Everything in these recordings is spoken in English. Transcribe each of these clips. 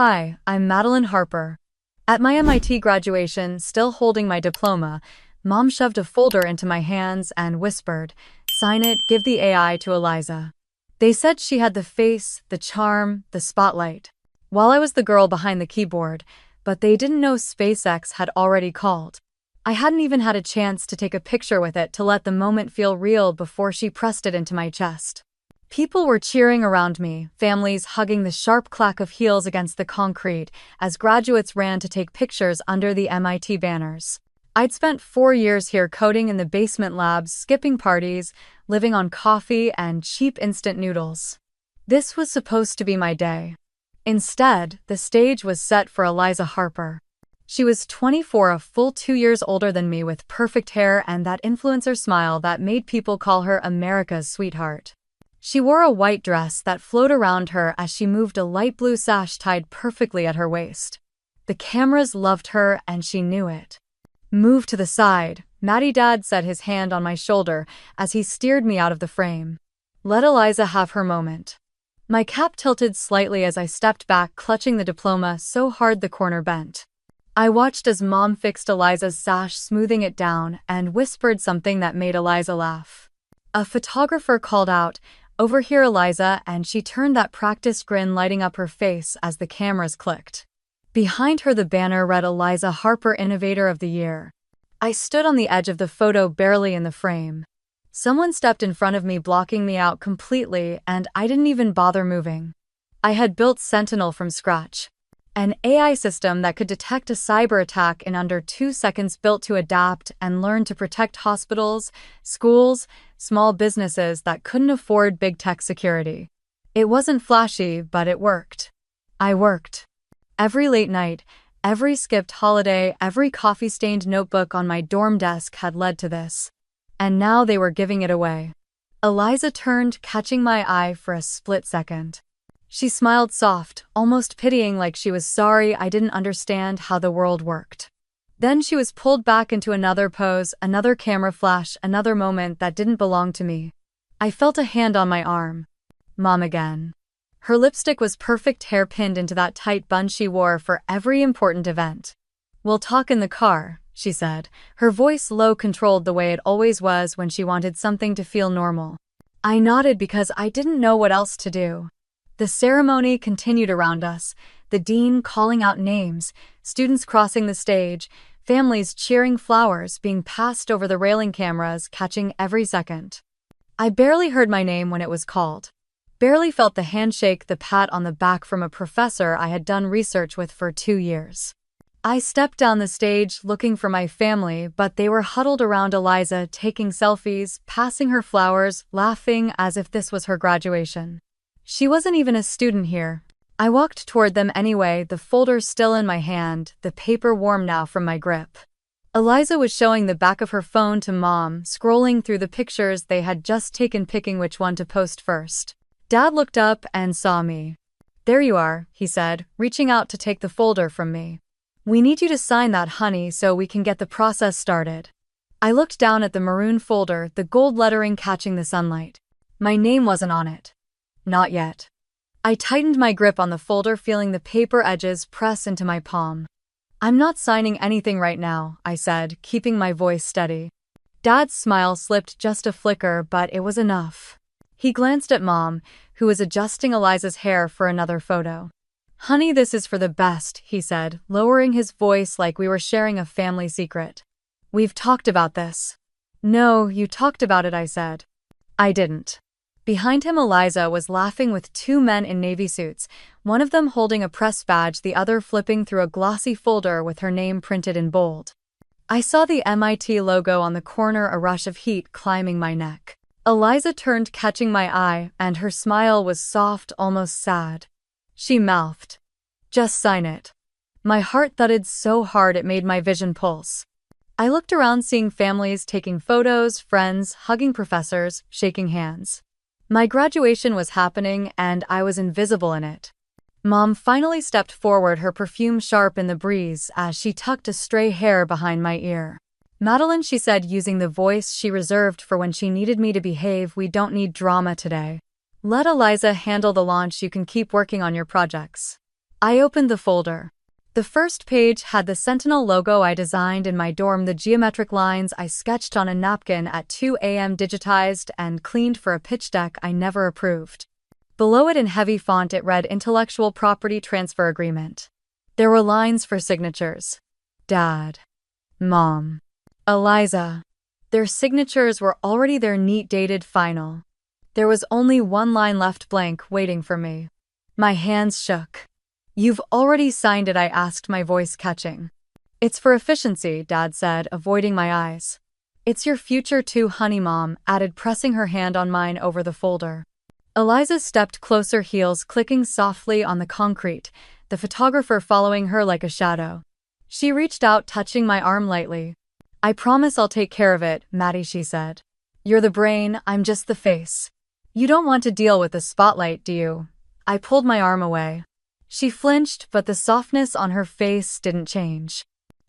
Hi, I'm Madeline Harper. At my MIT graduation, still holding my diploma, Mom shoved a folder into my hands and whispered, "Sign it, give the AI to Eliza." They said she had the face, the charm, the spotlight, while I was the girl behind the keyboard, but they didn't know SpaceX had already called. I hadn't even had a chance to take a picture with it to let the moment feel real before she pressed it into my chest. People were cheering around me, families hugging the sharp clack of heels against the concrete as graduates ran to take pictures under the MIT banners. I'd spent 4 years here coding in the basement labs, skipping parties, living on coffee and cheap instant noodles. This was supposed to be my day. Instead, the stage was set for Eliza Harper. She was 24, a full 2 years older than me, with perfect hair and that influencer smile that made people call her America's sweetheart. She wore a white dress that flowed around her as she moved, a light blue sash tied perfectly at her waist. The cameras loved her and she knew it. "Move to the side," Maddie Dad said, his hand on my shoulder as he steered me out of the frame. "Let Eliza have her moment." My cap tilted slightly as I stepped back, clutching the diploma so hard the corner bent. I watched as Mom fixed Eliza's sash, smoothing it down, and whispered something that made Eliza laugh. A photographer called out, "Over here, Eliza," and she turned, that practiced grin lighting up her face as the cameras clicked. Behind her, the banner read, "Eliza Harper, Innovator of the Year." I stood on the edge of the photo, barely in the frame. Someone stepped in front of me, blocking me out completely, and I didn't even bother moving. I had built Sentinel from scratch, an AI system that could detect a cyber attack in under 2 seconds, built to adapt and learn to protect hospitals, schools, small businesses that couldn't afford big tech security. It wasn't flashy, but it worked. I worked. Every late night, every skipped holiday, every coffee-stained notebook on my dorm desk had led to this. And now they were giving it away. Eliza turned, catching my eye for a split second. She smiled soft, almost pitying, like she was sorry I didn't understand how the world worked. Then she was pulled back into another pose, another camera flash, another moment that didn't belong to me. I felt a hand on my arm. Mom again. Her lipstick was perfect, hair pinned into that tight bun she wore for every important event. "We'll talk in the car," she said, her voice low, controlled the way it always was when she wanted something to feel normal. I nodded because I didn't know what else to do. The ceremony continued around us, the dean calling out names, students crossing the stage, families cheering, flowers being passed over the railing, cameras catching every second. I barely heard my name when it was called. Barely felt the handshake, the pat on the back from a professor I had done research with for 2 years. I stepped down the stage looking for my family, but they were huddled around Eliza, taking selfies, passing her flowers, laughing as if this was her graduation. She wasn't even a student here. I walked toward them anyway, the folder still in my hand, the paper warm now from my grip. Eliza was showing the back of her phone to Mom, scrolling through the pictures they had just taken, picking which one to post first. Dad looked up and saw me. "There you are," he said, reaching out to take the folder from me. "We need you to sign that, honey, so we can get the process started." I looked down at the maroon folder, the gold lettering catching the sunlight. My name wasn't on it. Not yet. I tightened my grip on the folder, feeling the paper edges press into my palm. "I'm not signing anything right now," I said, keeping my voice steady. Dad's smile slipped just a flicker, but it was enough. He glanced at Mom, who was adjusting Eliza's hair for another photo. "Honey, this is for the best," he said, lowering his voice like we were sharing a family secret. "We've talked about this." "No, you talked about it," I said. "I didn't." Behind him, Eliza was laughing with 2 men in navy suits, one of them holding a press badge, the other flipping through a glossy folder with her name printed in bold. I saw the MIT logo on the corner, a rush of heat climbing my neck. Eliza turned, catching my eye, and her smile was soft, almost sad. She mouthed, "Just sign it." My heart thudded so hard it made my vision pulse. I looked around, seeing families taking photos, friends hugging, professors shaking hands. My graduation was happening, and I was invisible in it. Mom finally stepped forward, her perfume sharp in the breeze as she tucked a stray hair behind my ear. "Madeline," she said, using the voice she reserved for when she needed me to behave, "we don't need drama today. Let Eliza handle the launch. You can keep working on your projects." I opened the folder. The first page had the Sentinel logo I designed in my dorm, the geometric lines I sketched on a napkin at 2 a.m. digitized and cleaned for a pitch deck I never approved. Below it in heavy font it read Intellectual Property Transfer Agreement. There were lines for signatures. Dad. Mom. Eliza. Their signatures were already their neat dated final. There was only one line left blank waiting for me. My hands shook. "You've already signed it," I asked, my voice catching. "It's for efficiency," Dad said, avoiding my eyes. "It's your future too, honey," Mom added, pressing her hand on mine over the folder. Eliza stepped closer, heels clicking softly on the concrete, the photographer following her like a shadow. She reached out, touching my arm lightly. "I promise I'll take care of it, Maddie," she said. "You're the brain, I'm just the face. You don't want to deal with the spotlight, do you?" I pulled my arm away. She flinched, but the softness on her face didn't change.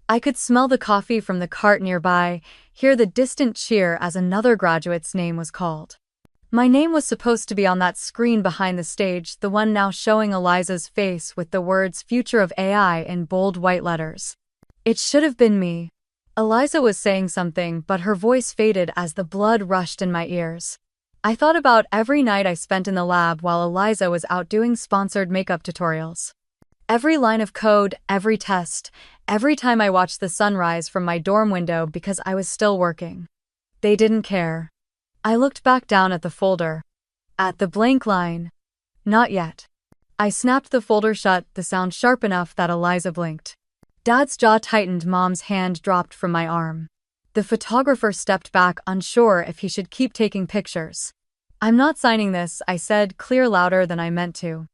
I could smell the coffee from the cart nearby, hear the distant cheer as another graduate's name was called. My name was supposed to be on that screen behind the stage, the one now showing Eliza's face with the words "Future of AI" in bold white letters. It should have been me. Eliza was saying something, but her voice faded as the blood rushed in my ears. I thought about every night I spent in the lab while Eliza was out doing sponsored makeup tutorials. Every line of code, every test, every time I watched the sunrise from my dorm window because I was still working. They didn't care. I looked back down at the folder. At the blank line. Not yet. I snapped the folder shut, the sound sharp enough that Eliza blinked. Dad's jaw tightened, Mom's hand dropped from my arm. The photographer stepped back, unsure if he should keep taking pictures. "I'm not signing this," I said, clear louder than I meant to.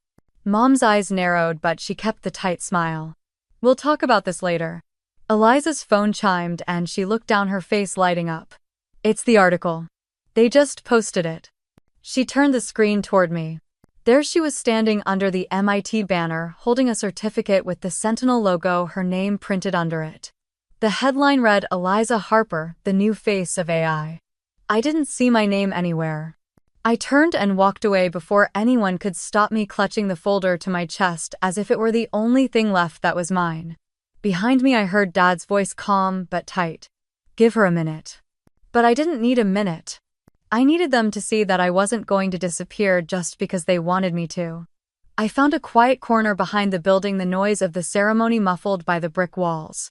Mom's eyes narrowed, but she kept the tight smile. "We'll talk about this later." Eliza's phone chimed and she looked down, her face lighting up. "It's the article. They just posted it." She turned the screen toward me. There she was, standing under the MIT banner, holding a certificate with the Sentinel logo, her name printed under it. The headline read, "Eliza Harper, the new face of AI." I didn't see my name anywhere. I turned and walked away before anyone could stop me, clutching the folder to my chest as if it were the only thing left that was mine. Behind me I heard Dad's voice, calm but tight. "Give her a minute." But I didn't need a minute. I needed them to see that I wasn't going to disappear just because they wanted me to. I found a quiet corner behind the building, the noise of the ceremony muffled by the brick walls.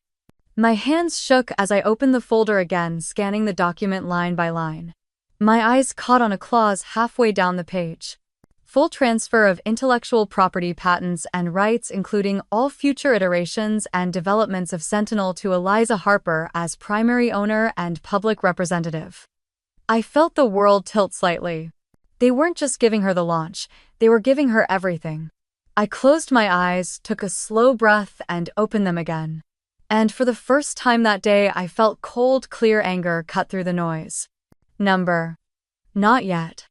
My hands shook as I opened the folder again, scanning the document line by line. My eyes caught on a clause halfway down the page. Full transfer of intellectual property patents and rights, including all future iterations and developments of Sentinel, to Eliza Harper as primary owner and public representative. I felt the world tilt slightly. They weren't just giving her the launch, they were giving her everything. I closed my eyes, took a slow breath, and opened them again. And for the first time that day, I felt cold, clear anger cut through the noise. Number. Not yet.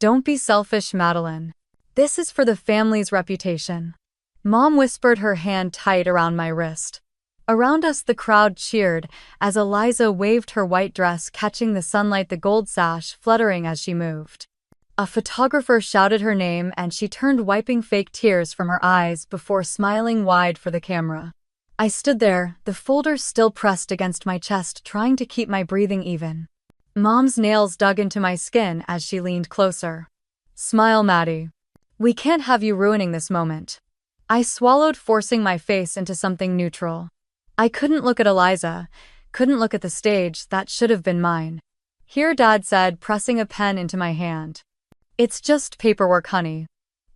Don't be selfish, Madeline. This is for the family's reputation. Mom whispered, her hand tight around my wrist. Around us the crowd cheered as Eliza waved her white dress, catching the sunlight, the gold sash fluttering as she moved. A photographer shouted her name and she turned, wiping fake tears from her eyes before smiling wide for the camera. I stood there, the folder still pressed against my chest, trying to keep my breathing even. Mom's nails dug into my skin as she leaned closer. "Smile, Maddie. We can't have you ruining this moment." I swallowed, forcing my face into something neutral. I couldn't look at Eliza, couldn't look at the stage that should have been mine. "Here," Dad said, pressing a pen into my hand. "It's just paperwork, honey.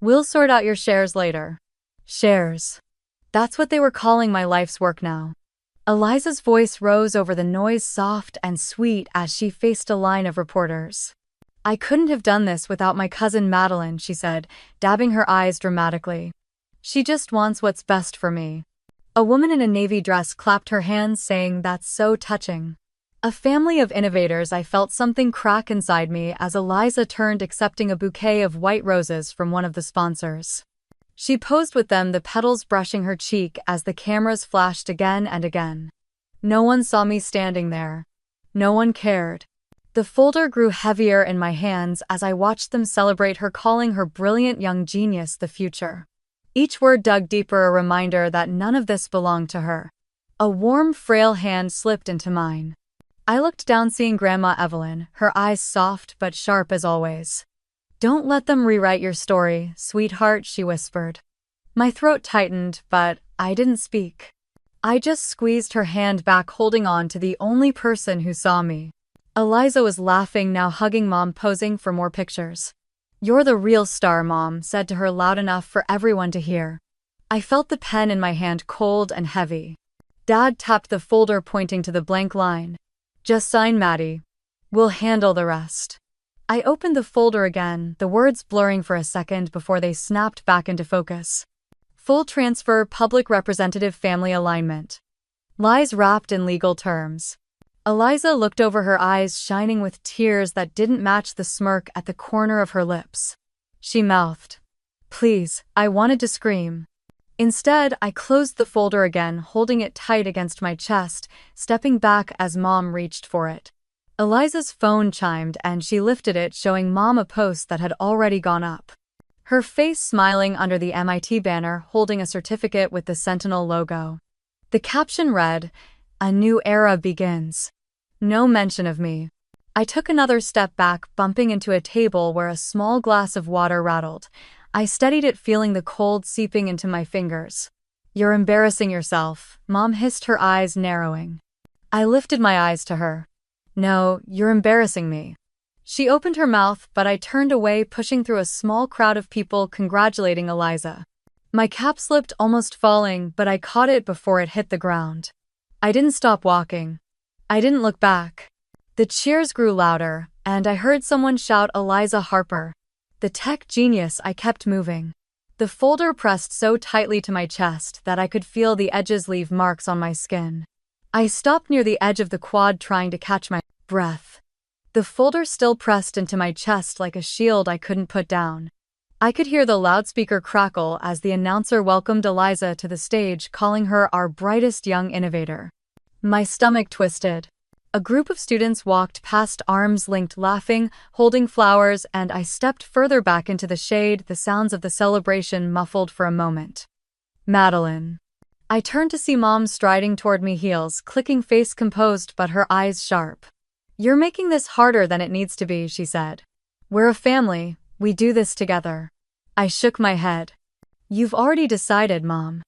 We'll sort out your shares later." Shares. That's what they were calling my life's work now. Eliza's voice rose over the noise, soft and sweet, as she faced a line of reporters. "I couldn't have done this without my cousin Madeline," she said, dabbing her eyes dramatically. "She just wants what's best for me." A woman in a navy dress clapped her hands, saying, "That's so touching." A family of innovators. I felt something crack inside me as Eliza turned, accepting a bouquet of white roses from one of the sponsors. She posed with them, the petals brushing her cheek as the cameras flashed again and again. No one saw me standing there. No one cared. The folder grew heavier in my hands as I watched them celebrate her, calling her brilliant young genius the future. Each word dug deeper, a reminder that none of this belonged to her. A warm, frail hand slipped into mine. I looked down, seeing Grandma Evelyn, her eyes soft but sharp as always. "Don't let them rewrite your story, sweetheart," she whispered. My throat tightened, but I didn't speak. I just squeezed her hand back, holding on to the only person who saw me. Eliza was laughing, now hugging Mom, posing for more pictures. "You're the real star," Mom said to her loud enough for everyone to hear. I felt the pen in my hand, cold and heavy. Dad tapped the folder, pointing to the blank line. "Just sign, Maddie. We'll handle the rest." I opened the folder again, the words blurring for a second before they snapped back into focus. Full transfer, public representative, family alignment. Lies wrapped in legal terms. Eliza looked over, her eyes shining with tears that didn't match the smirk at the corner of her lips. She mouthed, "Please." I wanted to scream. Instead, I closed the folder again, holding it tight against my chest, stepping back as Mom reached for it. Eliza's phone chimed and she lifted it, showing Mom a post that had already gone up. Her face smiling under the MIT banner, holding a certificate with the Sentinel logo. The caption read, "A new era begins." No mention of me. I took another step back, bumping into a table where a small glass of water rattled. I steadied it, feeling the cold seeping into my fingers. "You're embarrassing yourself," Mom hissed, her eyes narrowing. I lifted my eyes to her. "No, you're embarrassing me." She opened her mouth, but I turned away, pushing through a small crowd of people congratulating Eliza. My cap slipped, almost falling, but I caught it before it hit the ground. I didn't stop walking. I didn't look back. The cheers grew louder, and I heard someone shout, "Eliza Harper, the tech genius." I kept moving. The folder pressed so tightly to my chest that I could feel the edges leave marks on my skin. I stopped near the edge of the quad, trying to catch my breath. The folder still pressed into my chest like a shield I couldn't put down. I could hear the loudspeaker crackle as the announcer welcomed Eliza to the stage, calling her our brightest young innovator. My stomach twisted. A group of students walked past, arms linked, laughing, holding flowers, and I stepped further back into the shade, the sounds of the celebration muffled for a moment. "Madeline." I turned to see Mom striding toward me, heels clicking, face composed but her eyes sharp. "You're making this harder than it needs to be," she said. "We're a family, we do this together." I shook my head. "You've already decided, Mom."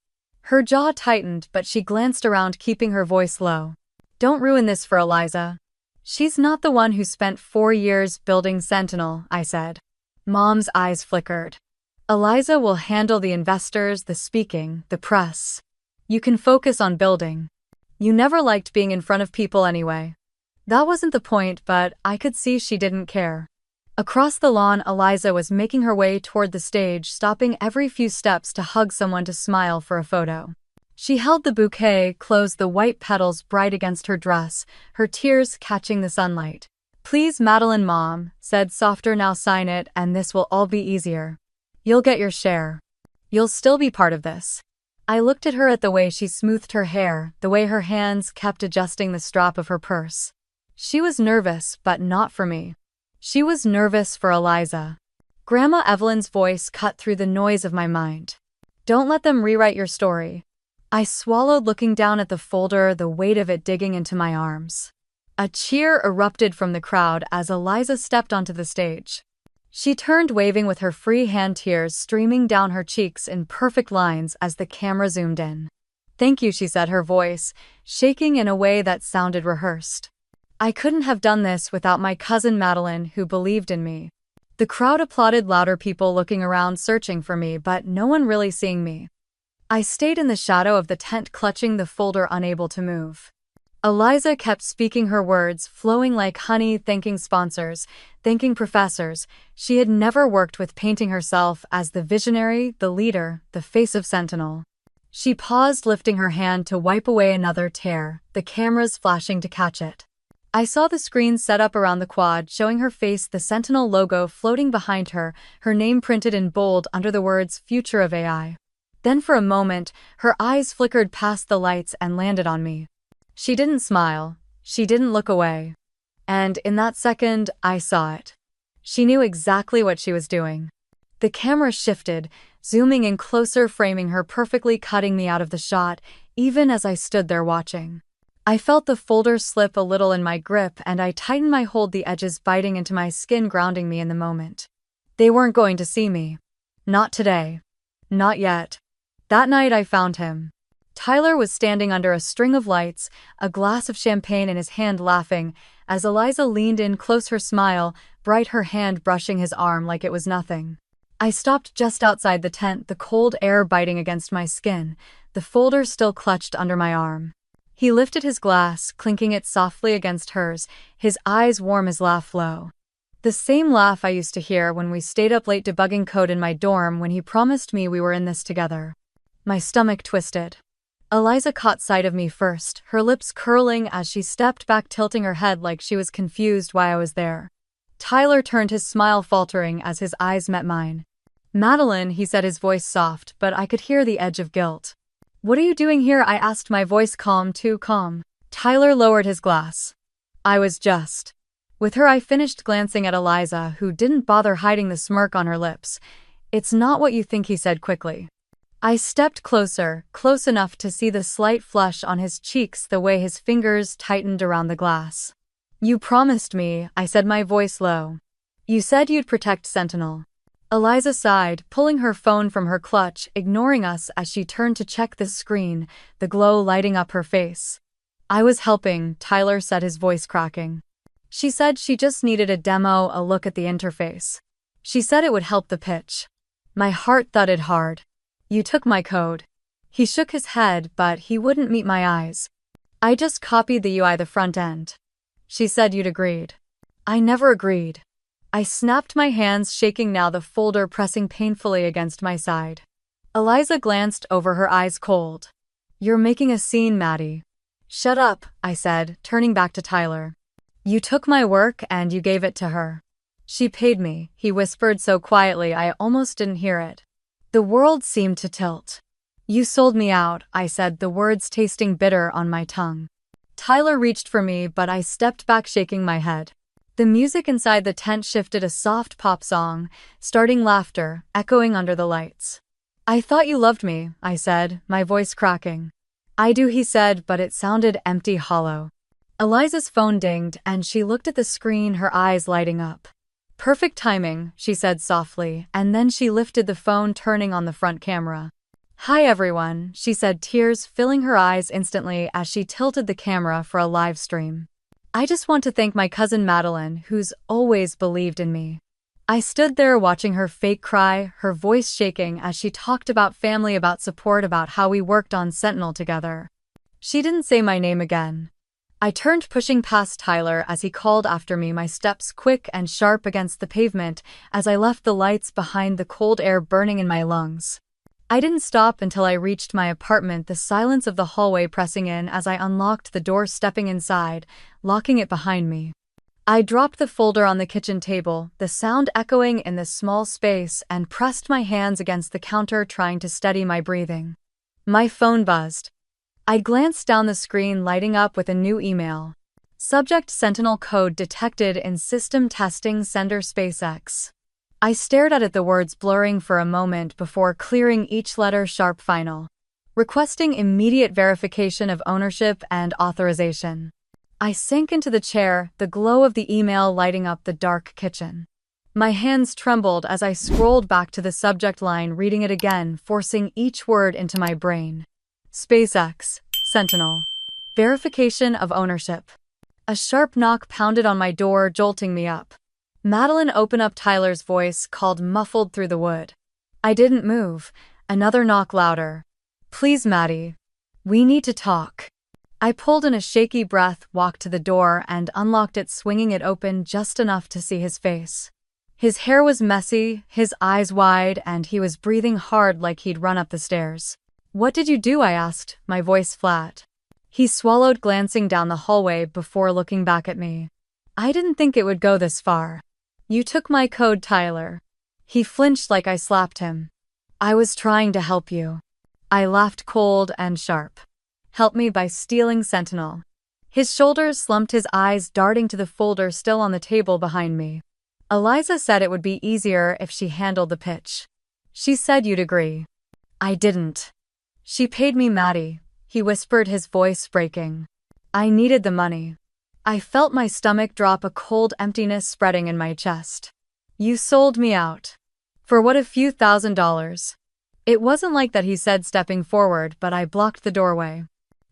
Her jaw tightened, but she glanced around, keeping her voice low. "Don't ruin this for Eliza. She's not the one who spent 4 years building Sentinel," I said. Mom's eyes flickered. "Eliza will handle the investors, the speaking, the press. You can focus on building. You never liked being in front of people anyway." That wasn't the point, but I could see she didn't care. Across the lawn, Eliza was making her way toward the stage, stopping every few steps to hug someone, to smile for a photo. She held the bouquet close, the white petals bright against her dress, her tears catching the sunlight. "Please, Madeline," Mom said softer, "now sign it and this will all be easier. You'll get your share. You'll still be part of this." I looked at her, at the way she smoothed her hair, the way her hands kept adjusting the strap of her purse. She was nervous, but not for me. She was nervous for Eliza. Grandma Evelyn's voice cut through the noise of my mind. "Don't let them rewrite your story." I swallowed, looking down at the folder, the weight of it digging into my arms. A cheer erupted from the crowd as Eliza stepped onto the stage. She turned, waving with her free hand, tears streaming down her cheeks in perfect lines as the camera zoomed in. "Thank you," she said, her voice shaking in a way that sounded rehearsed. "I couldn't have done this without my cousin Madeline, who believed in me." The crowd applauded louder, people looking around, searching for me, but no one really seeing me. I stayed in the shadow of the tent, clutching the folder, unable to move. Eliza kept speaking, her words flowing like honey, thanking sponsors, thanking professors she had never worked with, painting herself as the visionary, the leader, the face of Sentinel. She paused, lifting her hand to wipe away another tear, the cameras flashing to catch it. I saw the screen set up around the quad, showing her face, the Sentinel logo floating behind her, her name printed in bold under the words "Future of AI." Then for a moment, her eyes flickered past the lights and landed on me. She didn't smile. She didn't look away. And in that second, I saw it. She knew exactly what she was doing. The camera shifted, zooming in closer, framing her perfectly, cutting me out of the shot, even as I stood there watching. I felt the folder slip a little in my grip, and I tightened my hold, the edges biting into my skin, grounding me in the moment. They weren't going to see me. Not today. Not yet. That night I found him. Tyler was standing under a string of lights, a glass of champagne in his hand, laughing, as Eliza leaned in close, her smile bright, her hand brushing his arm like it was nothing. I stopped just outside the tent, the cold air biting against my skin, the folder still clutched under my arm. He lifted his glass, clinking it softly against hers, his eyes warm, his laugh low. The same laugh I used to hear when we stayed up late debugging code in my dorm, when he promised me we were in this together. My stomach twisted. Eliza caught sight of me first, her lips curling as she stepped back, tilting her head like she was confused why I was there. Tyler turned, his smile faltering as his eyes met mine. "Madeline," he said, his voice soft, but I could hear the edge of guilt. "What are you doing here?" I asked, my voice calm, too calm. Tyler lowered his glass. "I was just with her," I finished, glancing at Eliza, who didn't bother hiding the smirk on her lips. "It's not what you think," he said quickly. I stepped closer, close enough to see the slight flush on his cheeks, the way his fingers tightened around the glass. "You promised me," I said, my voice low. "You said you'd protect Sentinel." Eliza sighed, pulling her phone from her clutch, ignoring us as she turned to check the screen, the glow lighting up her face. "I was helping," Tyler said, his voice cracking. "She said she just needed a demo, a look at the interface. She said it would help the pitch." My heart thudded hard. "You took my code." He shook his head, but he wouldn't meet my eyes. "I just copied the UI, the front end." "She said you'd agreed." "I never agreed." I snapped, my hands shaking now, the folder pressing painfully against my side. Eliza glanced over, her eyes cold. "You're making a scene, Maddie." "Shut up," I said, turning back to Tyler. "You took my work and you gave it to her." "She paid me," he whispered so quietly I almost didn't hear it. The world seemed to tilt. "You sold me out," I said, the words tasting bitter on my tongue. Tyler reached for me, but I stepped back, shaking my head. The music inside the tent shifted, a soft pop song, starting laughter, echoing under the lights. "I thought you loved me," I said, my voice cracking. "I do," he said, but it sounded empty, hollow. Eliza's phone dinged, and she looked at the screen, her eyes lighting up. "Perfect timing," she said softly, and then she lifted the phone, turning on the front camera. "Hi everyone," she said, tears filling her eyes instantly as she tilted the camera for a live stream. "I just want to thank my cousin Madeline, who's always believed in me." I stood there watching her fake cry, her voice shaking as she talked about family, about support, about how we worked on Sentinel together. She didn't say my name again. I turned, pushing past Tyler as he called after me, my steps quick and sharp against the pavement as I left, the lights behind, the cold air burning in my lungs. I didn't stop until I reached my apartment, the silence of the hallway pressing in as I unlocked the door, stepping inside, locking it behind me. I dropped the folder on the kitchen table, the sound echoing in the small space, and pressed my hands against the counter, trying to steady my breathing. My phone buzzed. I glanced down, the screen lighting up with a new email. Subject: Sentinel code detected in system testing, sender SpaceX. I stared at it, the words blurring for a moment before clearing each letter, sharp, final. Requesting immediate verification of ownership and authorization. I sank into the chair, the glow of the email lighting up the dark kitchen. My hands trembled as I scrolled back to the subject line, reading it again, forcing each word into my brain. SpaceX, Sentinel. Verification of ownership. A sharp knock pounded on my door, jolting me up. "Madeline, open up," Tyler's voice called, muffled through the wood. I didn't move. Another knock, louder. "Please, Maddie. We need to talk." I pulled in a shaky breath, walked to the door, and unlocked it, swinging it open just enough to see his face. His hair was messy, his eyes wide, and he was breathing hard like he'd run up the stairs. "What did you do?" I asked, my voice flat. He swallowed, glancing down the hallway before looking back at me. "I didn't think it would go this far." "You took my code, Tyler." He flinched like I slapped him. "I was trying to help you." I laughed, cold and sharp. "Help me by stealing Sentinel." His shoulders slumped, his eyes darting to the folder still on the table behind me. "Eliza said it would be easier if she handled the pitch." She said you'd agree. I didn't. She paid me Maddie, he whispered, his voice breaking. I needed the money. I felt my stomach drop, a cold emptiness spreading in my chest. You sold me out. For what, a few $1,000s? It wasn't like that, he said, stepping forward, but I blocked the doorway.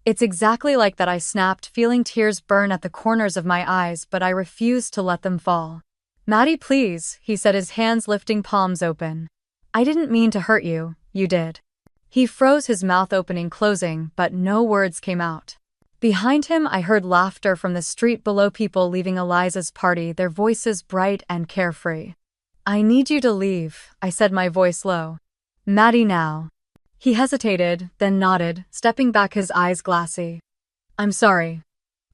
It's exactly like that, I snapped, feeling tears burn at the corners of my eyes, but I refused to let them fall. Maddie, please, he said, his hands lifting, palms open. I didn't mean to hurt you, you did. He froze, his mouth opening, closing, but no words came out. Behind him, I heard laughter from the street below, people leaving Eliza's party, their voices bright and carefree. I need you to leave, I said, my voice low. Maddie, now. He hesitated, then nodded, stepping back, his eyes glassy. I'm sorry.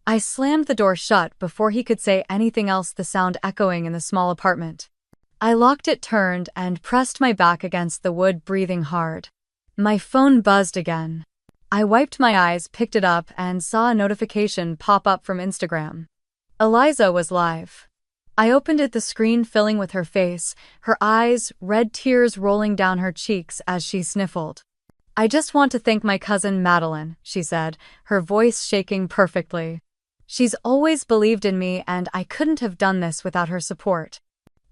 I slammed the door shut before he could say anything else, the sound echoing in the small apartment. I locked it, turned, and pressed my back against the wood, breathing hard. My phone buzzed again. I wiped my eyes, picked it up, and saw a notification pop up from Instagram. Eliza was live. I opened it, the screen filling with her face, her eyes, red tears rolling down her cheeks as she sniffled. I just want to thank my cousin Madeline, she said, her voice shaking perfectly. She's always believed in me, and I couldn't have done this without her support.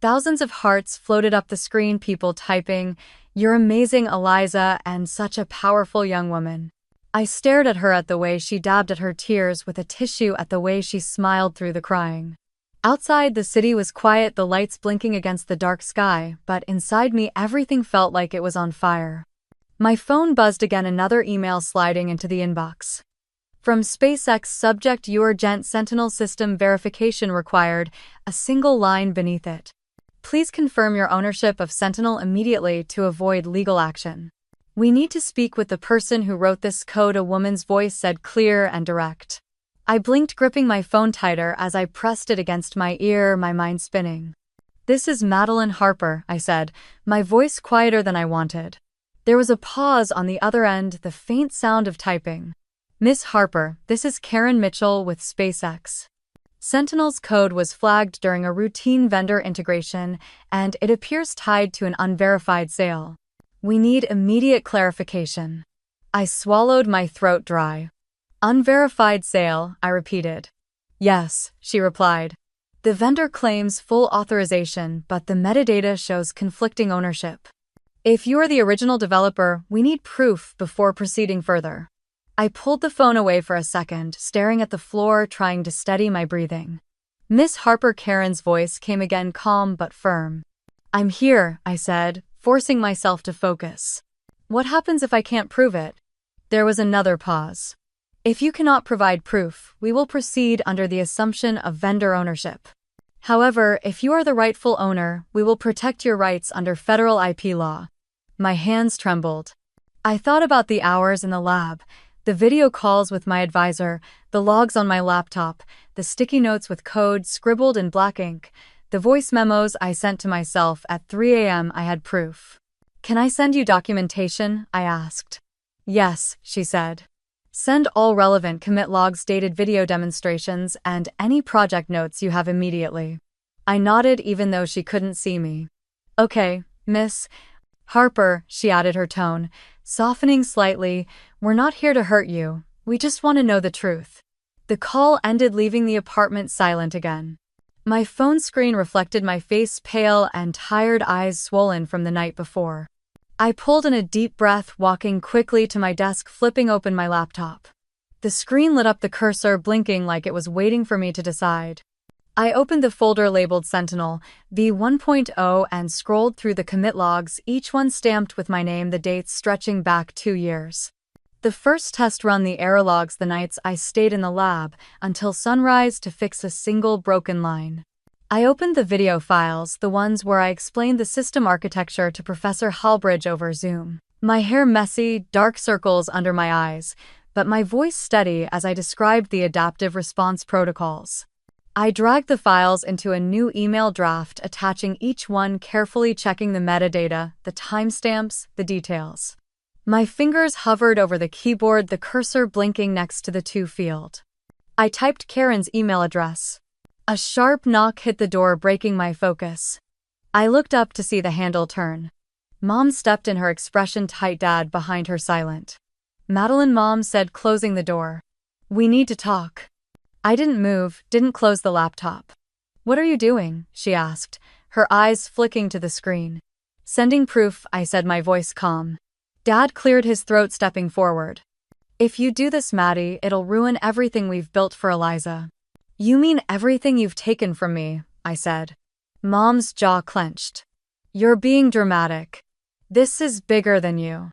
Thousands of hearts floated up the screen, people typing, "You're amazing, Eliza, and such a powerful young woman." I stared at her, at the way she dabbed at her tears with a tissue, at the way she smiled through the crying. Outside, the city was quiet, the lights blinking against the dark sky, but inside me everything felt like it was on fire. My phone buzzed again, another email sliding into the inbox. From SpaceX, subject urgent, Sentinel system verification required, a single line beneath it. Please confirm your ownership of Sentinel immediately to avoid legal action. We need to speak with the person who wrote this code, a woman's voice said, clear and direct. I blinked, gripping my phone tighter as I pressed it against my ear, my mind spinning. This is Madeline Harper, I said, my voice quieter than I wanted. There was a pause on the other end, the faint sound of typing. Miss Harper, this is Karen Mitchell with SpaceX. Sentinel's code was flagged during a routine vendor integration, and it appears tied to an unverified sale. We need immediate clarification. I swallowed, my throat dry. Unverified sale, I repeated. Yes, she replied. The vendor claims full authorization, but the metadata shows conflicting ownership. If you are the original developer, we need proof before proceeding further. I pulled the phone away for a second, staring at the floor, trying to steady my breathing. Miss Harper, Karen's voice came again, calm but firm. I'm here, I said, forcing myself to focus. What happens if I can't prove it? There was another pause. If you cannot provide proof, we will proceed under the assumption of vendor ownership. However, if you are the rightful owner, we will protect your rights under federal IP law. My hands trembled. I thought about the hours in the lab, the video calls with my advisor, the logs on my laptop, the sticky notes with code scribbled in black ink, the voice memos I sent to myself at 3 a.m. I had proof. Can I send you documentation? I asked. Yes, she said. Send all relevant commit logs, dated video demonstrations, and any project notes you have immediately. I nodded, even though she couldn't see me. Okay, Miss Harper, she added, her tone softening slightly. We're not here to hurt you. We just want to know the truth. The call ended, leaving the apartment silent again. My phone screen reflected my face, pale and tired, eyes swollen from the night before. I pulled in a deep breath, walking quickly to my desk, flipping open my laptop. The screen lit up, the cursor blinking like it was waiting for me to decide. I opened the folder labeled Sentinel V1.0 and scrolled through the commit logs, each one stamped with my name, the dates stretching back 2 years. The first test run, the error logs, the nights I stayed in the lab until sunrise to fix a single broken line. I opened the video files, the ones where I explained the system architecture to Professor Halbridge over Zoom. My hair messy, dark circles under my eyes, but my voice steady as I described the adaptive response protocols. I dragged the files into a new email draft, attaching each one, carefully checking the metadata, the timestamps, the details. My fingers hovered over the keyboard, the cursor blinking next to the to field. I typed Karen's email address. A sharp knock hit the door, breaking my focus. I looked up to see the handle turn. Mom stepped in, her expression tight, Dad behind her silent. Madeline, Mom said, closing the door. We need to talk. I didn't move, didn't close the laptop. What are you doing? She asked, her eyes flicking to the screen. Sending proof, I said, my voice calm. Dad cleared his throat, stepping forward. If you do this, Maddie, it'll ruin everything we've built for Eliza. You mean everything you've taken from me, I said. Mom's jaw clenched. You're being dramatic. This is bigger than you.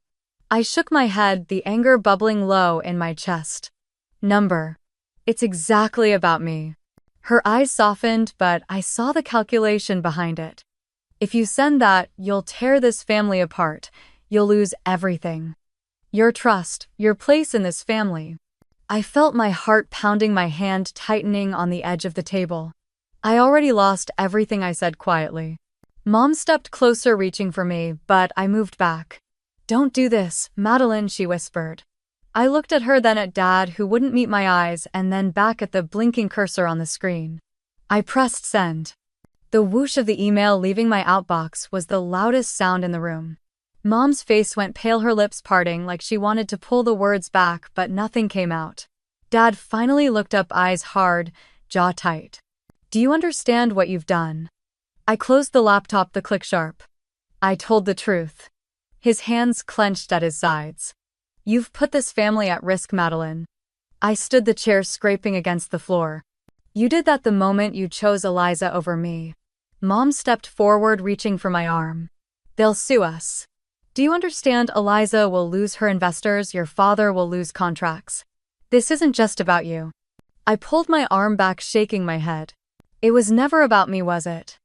I shook my head, the anger bubbling low in my chest. Number. It's exactly about me. Her eyes softened, but I saw the calculation behind it. If you send that, you'll tear this family apart. You'll lose everything. Your trust, your place in this family. I felt my heart pounding, my hand tightening on the edge of the table. I already lost everything, I said quietly. Mom stepped closer, reaching for me, but I moved back. Don't do this, Madeline, she whispered. I looked at her, then at Dad, who wouldn't meet my eyes, and then back at the blinking cursor on the screen. I pressed send. The whoosh of the email leaving my outbox was the loudest sound in the room. Mom's face went pale, her lips parting like she wanted to pull the words back, but nothing came out. Dad finally looked up, eyes hard, jaw tight. Do you understand what you've done? I closed the laptop, the click sharp. I told the truth. His hands clenched at his sides. You've put this family at risk, Madeline. I stood, the chair scraping against the floor. You did that the moment you chose Eliza over me. Mom stepped forward, reaching for my arm. They'll sue us. Do you understand? Eliza will lose her investors, your father will lose contracts. This isn't just about you. I pulled my arm back, shaking my head. It was never about me, was it?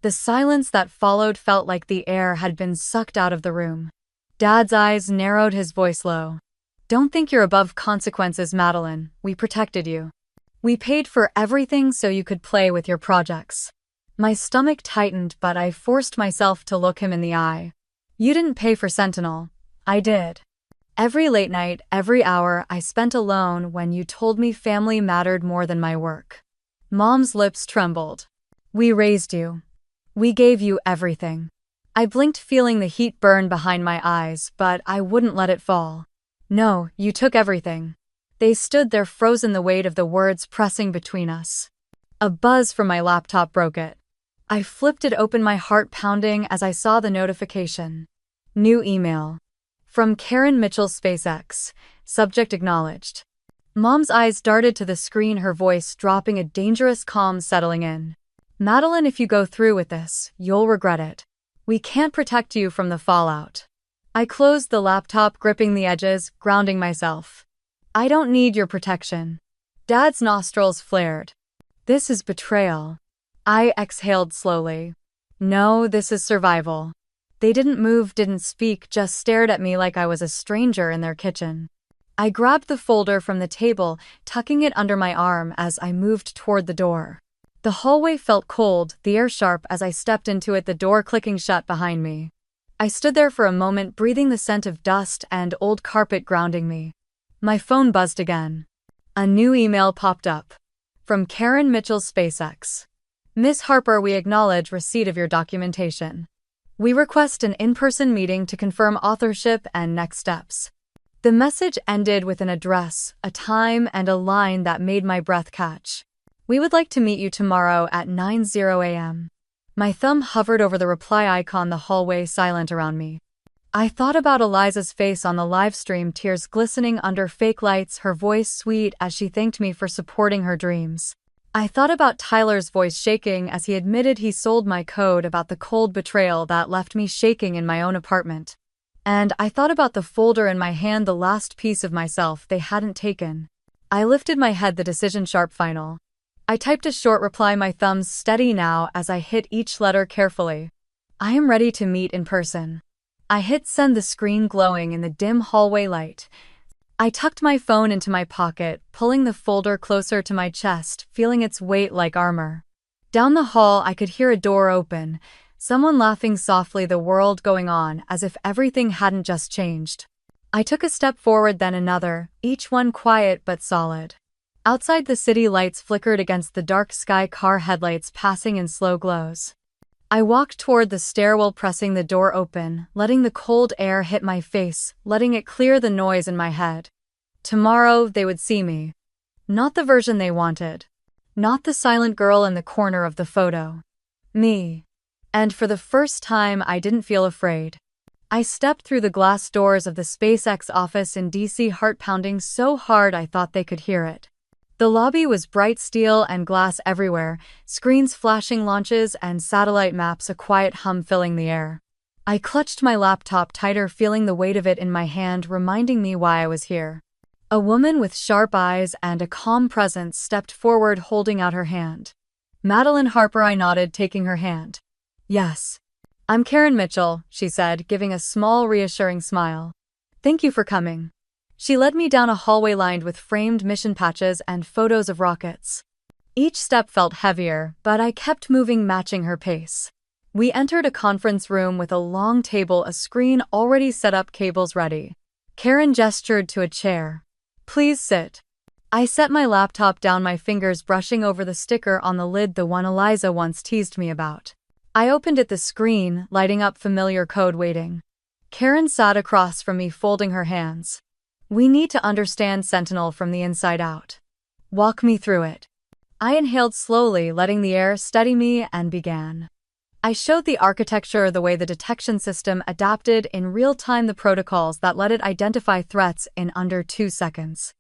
The silence that followed felt like the air had been sucked out of the room. Dad's eyes narrowed, his voice low. Don't think you're above consequences, Madeline. We protected you. We paid for everything so you could play with your projects. My stomach tightened, but I forced myself to look him in the eye. You didn't pay for Sentinel. I did. Every late night, every hour I spent alone when you told me family mattered more than my work. Mom's lips trembled. We raised you. We gave you everything. I blinked, feeling the heat burn behind my eyes, but I wouldn't let it fall. No, you took everything. They stood there, frozen, the weight of the words pressing between us. A buzz from my laptop broke it. I flipped it open, my heart pounding as I saw the notification. New email. From Karen Mitchell, SpaceX. Subject acknowledged. Mom's eyes darted to the screen, her voice dropping, a dangerous calm settling in. Madeline, if you go through with this, you'll regret it. We can't protect you from the fallout. I closed the laptop, gripping the edges, grounding myself. I don't need your protection. Dad's nostrils flared. This is betrayal. I exhaled slowly. No, this is survival. They didn't move, didn't speak, just stared at me like I was a stranger in their kitchen. I grabbed the folder from the table, tucking it under my arm as I moved toward the door. The hallway felt cold, the air sharp as I stepped into it, the door clicking shut behind me. I stood there for a moment, breathing the scent of dust and old carpet grounding me. My phone buzzed again. A new email popped up. From Karen Mitchell, SpaceX. Miss Harper, we acknowledge receipt of your documentation. We request an in-person meeting to confirm authorship and next steps. The message ended with an address, a time, and a line that made my breath catch. We would like to meet you tomorrow at 9:00 a.m. My thumb hovered over the reply icon, the hallway silent around me. I thought about Eliza's face on the live stream, tears glistening under fake lights, her voice sweet as she thanked me for supporting her dreams. I thought about Tyler's voice shaking as he admitted he sold my code, about the cold betrayal that left me shaking in my own apartment. And I thought about the folder in my hand, the last piece of myself they hadn't taken. I lifted my head, the decision sharp, final. I typed a short reply, my thumbs steady now as I hit each letter carefully. I am ready to meet in person. I hit send, the screen glowing in the dim hallway light. I tucked my phone into my pocket, pulling the folder closer to my chest, feeling its weight like armor. Down the hall, I could hear a door open, someone laughing softly, the world going on as if everything hadn't just changed. I took a step forward, then another, each one quiet but solid. Outside, the city lights flickered against the dark sky, car headlights passing in slow glows. I walked toward the stairwell, pressing the door open, letting the cold air hit my face, letting it clear the noise in my head. Tomorrow, they would see me. Not the version they wanted. Not the silent girl in the corner of the photo. Me. And for the first time, I didn't feel afraid. I stepped through the glass doors of the SpaceX office in DC, heart pounding so hard I thought they could hear it. The lobby was bright steel and glass everywhere, screens flashing launches and satellite maps, a quiet hum filling the air. I clutched my laptop tighter, feeling the weight of it in my hand, reminding me why I was here. A woman with sharp eyes and a calm presence stepped forward, holding out her hand. Madeline Harper, I nodded, taking her hand. Yes. I'm Karen Mitchell, she said, giving a small, reassuring smile. Thank you for coming. She led me down a hallway lined with framed mission patches and photos of rockets. Each step felt heavier, but I kept moving, matching her pace. We entered a conference room with a long table, a screen already set up, cables ready. Karen gestured to a chair. Please sit. I set my laptop down, my fingers brushing over the sticker on the lid, the one Eliza once teased me about. I opened it, the screen lighting up, familiar code waiting. Karen sat across from me, folding her hands. We need to understand Sentinel from the inside out. Walk me through it. I inhaled slowly, letting the air steady me, and began. I showed the architecture, the way the detection system adapted in real time, the protocols that let it identify threats in under 2 seconds.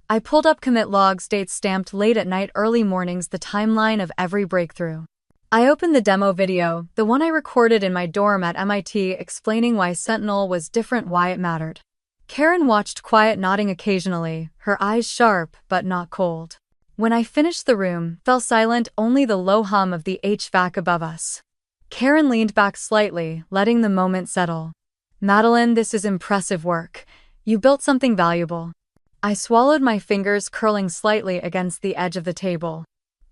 I pulled up commit logs, dates stamped late at night, early mornings, the timeline of every breakthrough. I opened the demo video, the one I recorded in my dorm at MIT, explaining why Sentinel was different, why it mattered. Karen watched, quiet, nodding occasionally, her eyes sharp but not cold. When I finished, the room fell silent, only the low hum of the HVAC above us. Karen leaned back slightly, letting the moment settle. Madeline, this is impressive work. You built something valuable. I swallowed, my fingers curling slightly against the edge of the table.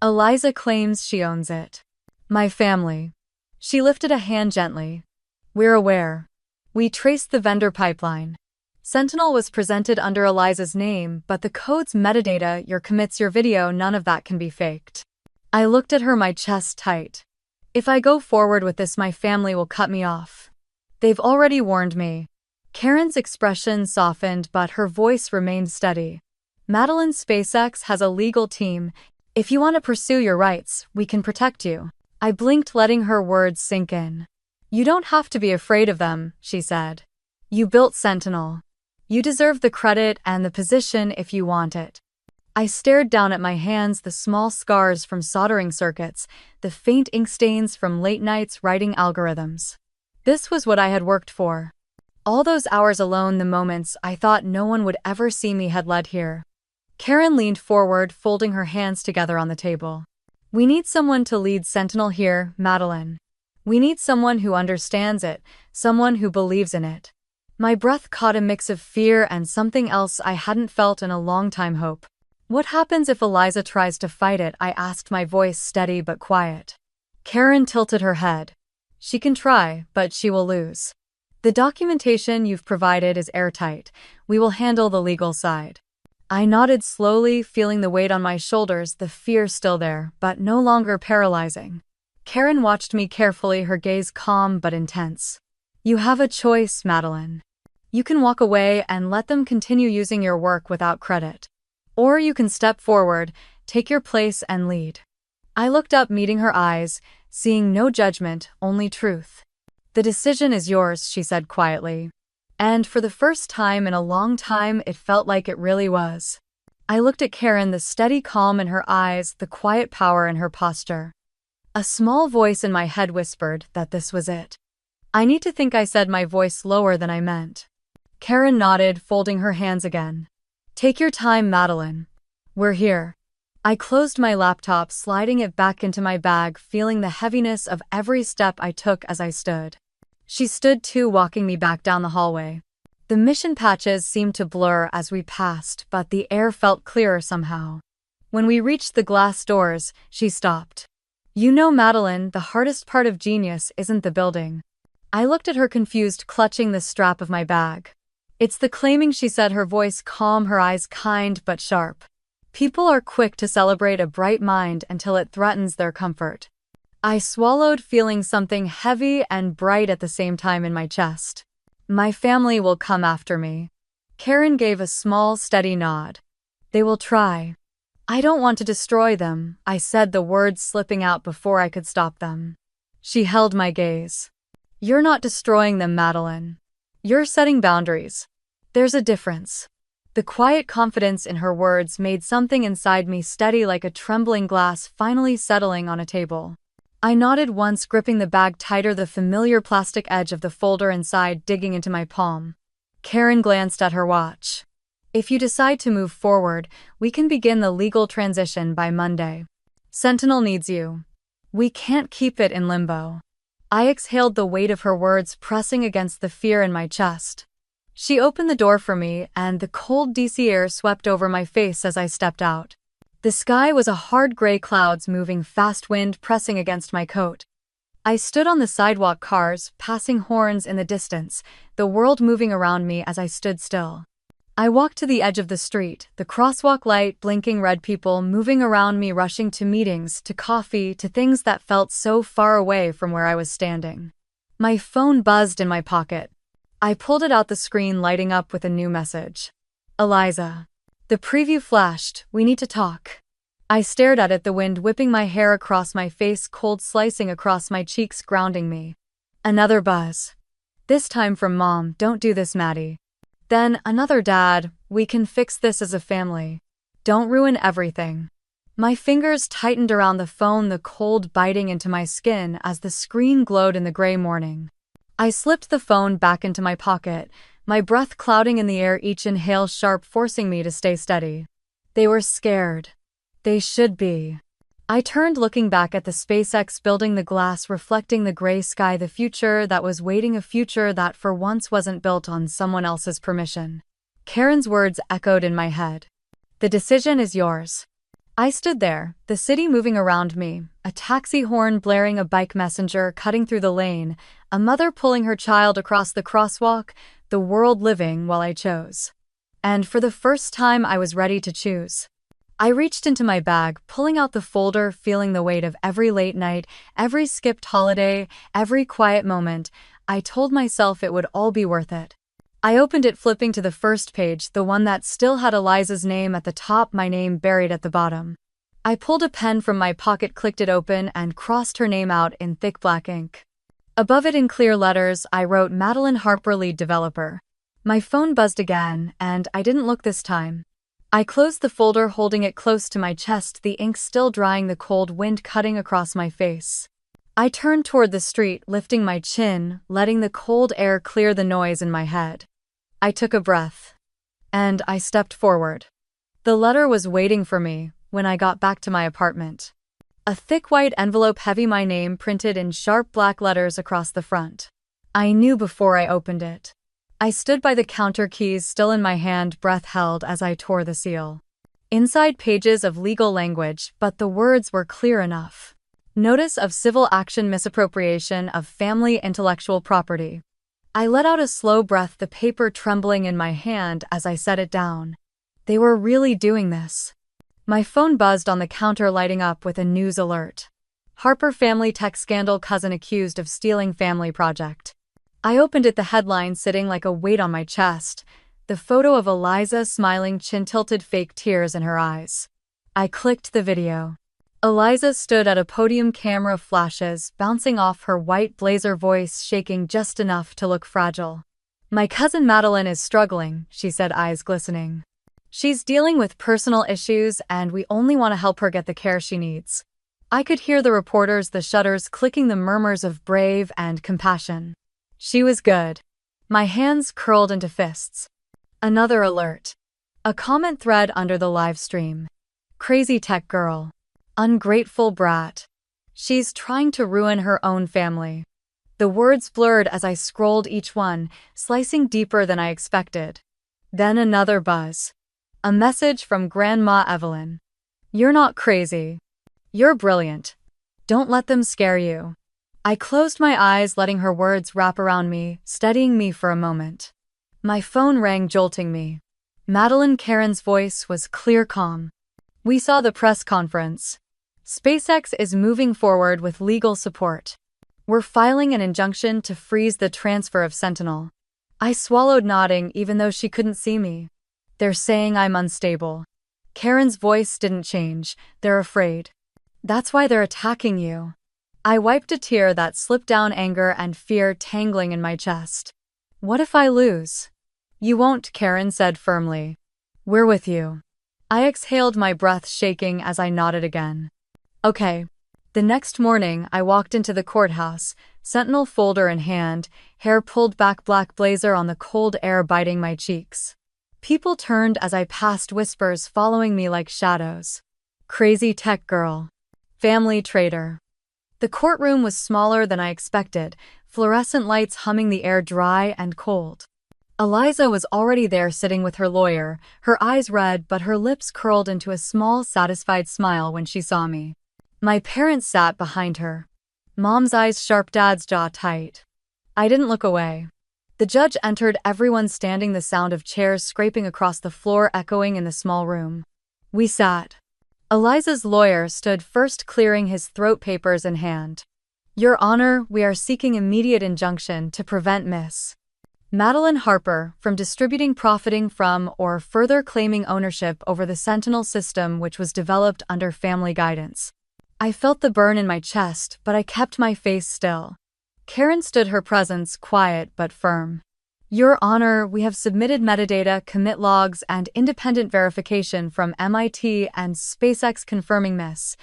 Eliza claims she owns it. My family. She lifted a hand gently. We're aware. We traced the vendor pipeline. Sentinel was presented under Eliza's name, but the code's metadata, your commits, your video, none of that can be faked. I looked at her, my chest tight. If I go forward with this, my family will cut me off. They've already warned me. Karen's expression softened, but her voice remained steady. Madeline, SpaceX has a legal team. If you want to pursue your rights, we can protect you. I blinked, letting her words sink in. You don't have to be afraid of them, she said. You built Sentinel. You deserve the credit and the position if you want it. I stared down at my hands, the small scars from soldering circuits, the faint ink stains from late nights writing algorithms. This was what I had worked for. All those hours alone, the moments I thought no one would ever see me, had led here. Karen leaned forward, folding her hands together on the table. We need someone to lead Sentinel here, Madeline. We need someone who understands it, someone who believes in it. My breath caught a mix of fear and something else I hadn't felt in a long time, hope. What happens if Eliza tries to fight it? I asked, my voice steady but quiet. Karen tilted her head. She can try, but she will lose. The documentation you've provided is airtight. We will handle the legal side. I nodded slowly, feeling the weight on my shoulders, the fear still there, but no longer paralyzing. Karen watched me carefully, her gaze calm but intense. You have a choice, Madeline. You can walk away and let them continue using your work without credit. Or you can step forward, take your place and lead. I looked up, meeting her eyes, seeing no judgment, only truth. The decision is yours, she said quietly. And for the first time in a long time, it felt like it really was. I looked at Karen, the steady calm in her eyes, the quiet power in her posture. A small voice in my head whispered that this was it. I need to think, I said, my voice lower than I meant. Karen nodded, folding her hands again. Take your time, Madeline. We're here. I closed my laptop, sliding it back into my bag, feeling the heaviness of every step I took as I stood. She stood too, walking me back down the hallway. The mission patches seemed to blur as we passed, but the air felt clearer somehow. When we reached the glass doors, she stopped. You know, Madeline, the hardest part of genius isn't the building. I looked at her, confused, clutching the strap of my bag. It's the claiming, she said, her voice calm, her eyes kind but sharp. People are quick to celebrate a bright mind until it threatens their comfort. I swallowed, feeling something heavy and bright at the same time in my chest. My family will come after me. Karen gave a small, steady nod. They will try. I don't want to destroy them, I said, the words slipping out before I could stop them. She held my gaze. You're not destroying them, Madeline. You're setting boundaries. There's a difference. The quiet confidence in her words made something inside me steady, like a trembling glass finally settling on a table. I nodded once, gripping the bag tighter, the familiar plastic edge of the folder inside digging into my palm. Karen glanced at her watch. If you decide to move forward, we can begin the legal transition by Monday. Sentinel needs you. We can't keep it in limbo. I exhaled, the weight of her words pressing against the fear in my chest. She opened the door for me, and the cold DC air swept over my face as I stepped out. The sky was a hard gray, clouds moving fast, wind pressing against my coat. I stood on the sidewalk, cars passing, horns in the distance, the world moving around me as I stood still. I walked to the edge of the street, the crosswalk light blinking red, people moving around me, rushing to meetings, to coffee, to things that felt so far away from where I was standing. My phone buzzed in my pocket. I pulled it out, the screen lighting up with a new message. Eliza. The preview flashed. We need to talk. I stared at it, the wind whipping my hair across my face, cold slicing across my cheeks, grounding me. Another buzz. This time from Mom. Don't do this, Maddie. Then another, Dad. We can fix this as a family. Don't ruin everything. My fingers tightened around the phone, the cold biting into my skin as the screen glowed in the gray morning. I slipped the phone back into my pocket, my breath clouding in the air, each inhale sharp, forcing me to stay steady. They were scared. They should be. I turned, looking back at the SpaceX building, the glass reflecting the gray sky, the future that was waiting, a future that for once wasn't built on someone else's permission. Karen's words echoed in my head. The decision is yours. I stood there, the city moving around me, a taxi horn blaring, a bike messenger cutting through the lane, a mother pulling her child across the crosswalk, the world living while I chose. And for the first time, I was ready to choose. I reached into my bag, pulling out the folder, feeling the weight of every late night, every skipped holiday, every quiet moment. I told myself it would all be worth it. I opened it, flipping to the first page, the one that still had Eliza's name at the top, my name buried at the bottom. I pulled a pen from my pocket, clicked it open, and crossed her name out in thick black ink. Above it in clear letters, I wrote Madeline Harper, lead developer. My phone buzzed again, and I didn't look this time. I closed the folder, holding it close to my chest, the ink still drying, the cold wind cutting across my face. I turned toward the street, lifting my chin, letting the cold air clear the noise in my head. I took a breath. And I stepped forward. The letter was waiting for me when I got back to my apartment. A thick white envelope, heavy, my name printed in sharp black letters across the front. I knew before I opened it. I stood by the counter, keys still in my hand, breath held as I tore the seal. Inside, pages of legal language, but the words were clear enough. Notice of civil action, misappropriation of family intellectual property. I let out a slow breath, the paper trembling in my hand as I set it down. They were really doing this. My phone buzzed on the counter, lighting up with a news alert. Harper family tech scandal, cousin accused of stealing family project. I opened it, the headline sitting like a weight on my chest, the photo of Eliza smiling, chin tilted, fake tears in her eyes. I clicked the video. Eliza stood at a podium, camera flashes bouncing off her white blazer, voice shaking just enough to look fragile. My cousin Madeline is struggling, she said, eyes glistening. She's dealing with personal issues, and we only want to help her get the care she needs. I could hear the reporters, the shutters clicking, the murmurs of brave and compassion. She was good. My hands curled into fists. Another alert. A comment thread under the live stream. Crazy tech girl. Ungrateful brat. She's trying to ruin her own family. The words blurred as I scrolled each one, slicing deeper than I expected. Then another buzz. A message from Grandma Evelyn. You're not crazy. You're brilliant. Don't let them scare you. I closed my eyes, letting her words wrap around me, steadying me for a moment. My phone rang, jolting me. Madeline. Karen's voice was clear, calm. We saw the press conference. SpaceX is moving forward with legal support. We're filing an injunction to freeze the transfer of Sentinel. I swallowed, nodding even though she couldn't see me. They're saying I'm unstable. Karen's voice didn't change. They're afraid. That's why they're attacking you. I wiped a tear that slipped down, anger and fear tangling in my chest. What if I lose? You won't, Karen said firmly. We're with you. I exhaled, my breath shaking as I nodded again. Okay. The next morning, I walked into the courthouse, Sentinel folder in hand, hair pulled back, black blazer on, the cold air biting my cheeks. People turned as I passed, whispers following me like shadows. Crazy tech girl. Family traitor. The courtroom was smaller than I expected, fluorescent lights humming, the air dry and cold. Eliza was already there, sitting with her lawyer, her eyes red but her lips curled into a small, satisfied smile when she saw me. My parents sat behind her. Mom's eyes sharp, Dad's jaw tight. I didn't look away. The judge entered, everyone standing, the sound of chairs scraping across the floor echoing in the small room. We sat. Eliza's lawyer stood first, clearing his throat, papers in hand. Your Honor, we are seeking immediate injunction to prevent Miss Madeline Harper from distributing, profiting from, or further claiming ownership over the Sentinel system, which was developed under family guidance. I felt the burn in my chest, but I kept my face still. Karen stood, her presence quiet but firm. Your Honor, we have submitted metadata, commit logs, and independent verification from MIT and SpaceX confirming Miss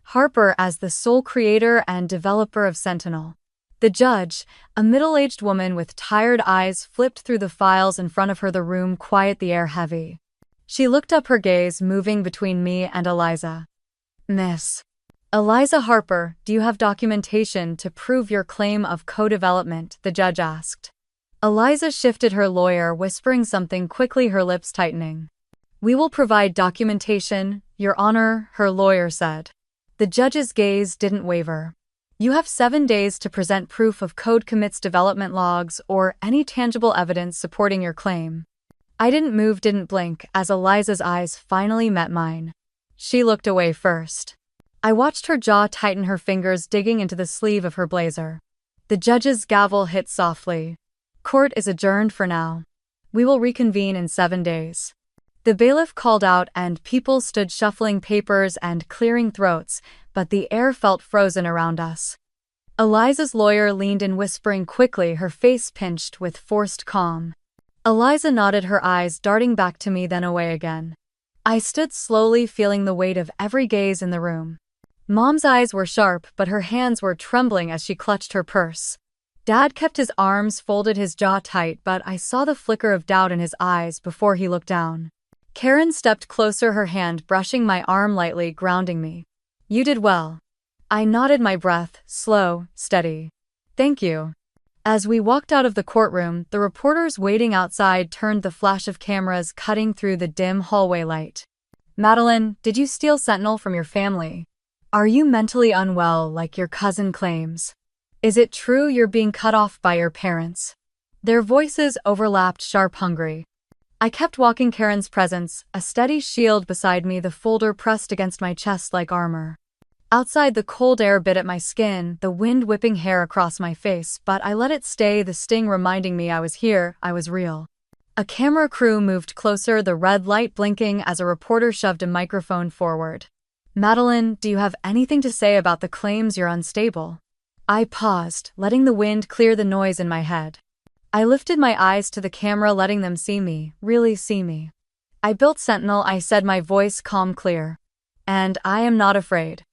Harper as the sole creator and developer of Sentinel. The judge, a middle-aged woman with tired eyes, flipped through the files in front of her, the room quiet, the air heavy. She looked up, her gaze moving between me and Eliza. Miss Eliza Harper, do you have documentation to prove your claim of co-development? The judge asked. Eliza shifted, her lawyer whispering something quickly, her lips tightening. We will provide documentation, Your Honor, her lawyer said. The judge's gaze didn't waver. You have 7 days to present proof of code commits, development logs, or any tangible evidence supporting your claim. I didn't move, didn't blink, as Eliza's eyes finally met mine. She looked away first. I watched her jaw tighten, her fingers digging into the sleeve of her blazer. The judge's gavel hit softly. Court is adjourned for now. We will reconvene in 7 days. The bailiff called out and people stood shuffling papers and clearing throats, but the air felt frozen around us. Eliza's lawyer leaned in, whispering quickly, her face pinched with forced calm. Eliza nodded, her eyes darting back to me then away again. I stood slowly, feeling the weight of every gaze in the room. Mom's eyes were sharp, but her hands were trembling as she clutched her purse. Dad kept his arms folded, his jaw tight, but I saw the flicker of doubt in his eyes before he looked down. Karen stepped closer, her hand brushing my arm lightly, grounding me. You did well. I nodded, my breath slow, steady. Thank you. As we walked out of the courtroom, the reporters waiting outside turned, the flash of cameras cutting through the dim hallway light. Madeline, did you steal Sentinel from your family? Are you mentally unwell like your cousin claims? Is it true you're being cut off by your parents? Their voices overlapped, sharp, hungry. I kept walking, Karen's presence, a steady shield beside me, the folder pressed against my chest like armor. Outside, the cold air bit at my skin, the wind whipping hair across my face, but I let it stay, the sting reminding me I was here, I was real. A camera crew moved closer, the red light blinking as a reporter shoved a microphone forward. Madeline, do you have anything to say about the claims you're unstable? I paused, letting the wind clear the noise in my head. I lifted my eyes to the camera, letting them see me, really see me. I built Sentinel, I said, my voice calm, clear. And I am not afraid.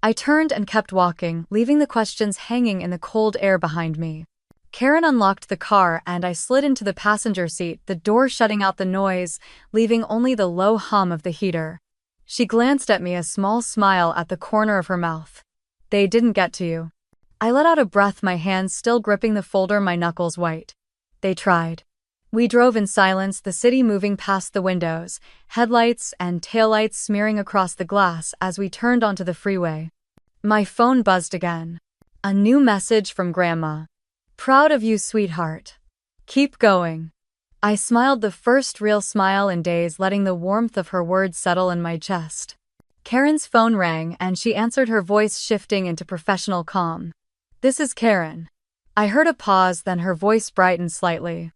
I turned and kept walking, leaving the questions hanging in the cold air behind me. Karen unlocked the car and I slid into the passenger seat, the door shutting out the noise, leaving only the low hum of the heater. She glanced at me, a small smile at the corner of her mouth. They didn't get to you. I let out a breath, my hands still gripping the folder, my knuckles white. They tried. We drove in silence, the city moving past the windows, headlights and taillights smearing across the glass as we turned onto the freeway. My phone buzzed again. A new message from Grandma. Proud of you, sweetheart. Keep going. I smiled, the first real smile in days, letting the warmth of her words settle in my chest. Karen's phone rang and she answered, her voice shifting into professional calm. "This is Karen." I heard a pause, then her voice brightened slightly.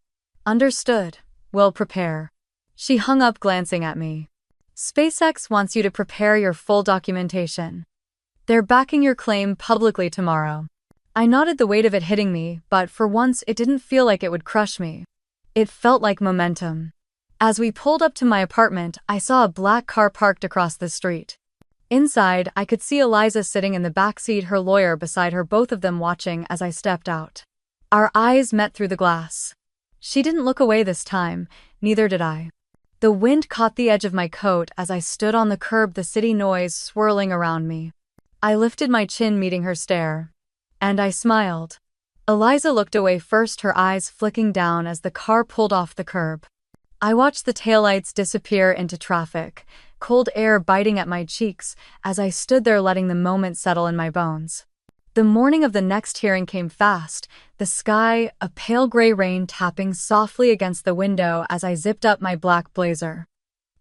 "Understood. We'll prepare." She hung up, glancing at me. "SpaceX wants you to prepare your full documentation. They're backing your claim publicly tomorrow." I nodded, the weight of it hitting me, but for once it didn't feel like it would crush me. It felt like momentum. As we pulled up to my apartment, I saw a black car parked across the street. Inside, I could see Eliza sitting in the backseat, her lawyer beside her, both of them watching as I stepped out. Our eyes met through the glass. She didn't look away this time, neither did I. The wind caught the edge of my coat as I stood on the curb, the city noise swirling around me. I lifted my chin, meeting her stare. And I smiled. Eliza looked away first, her eyes flicking down as the car pulled off the curb. I watched the taillights disappear into traffic, cold air biting at my cheeks as I stood there, letting the moment settle in my bones. The morning of the next hearing came fast, the sky a pale gray, rain tapping softly against the window as I zipped up my black blazer.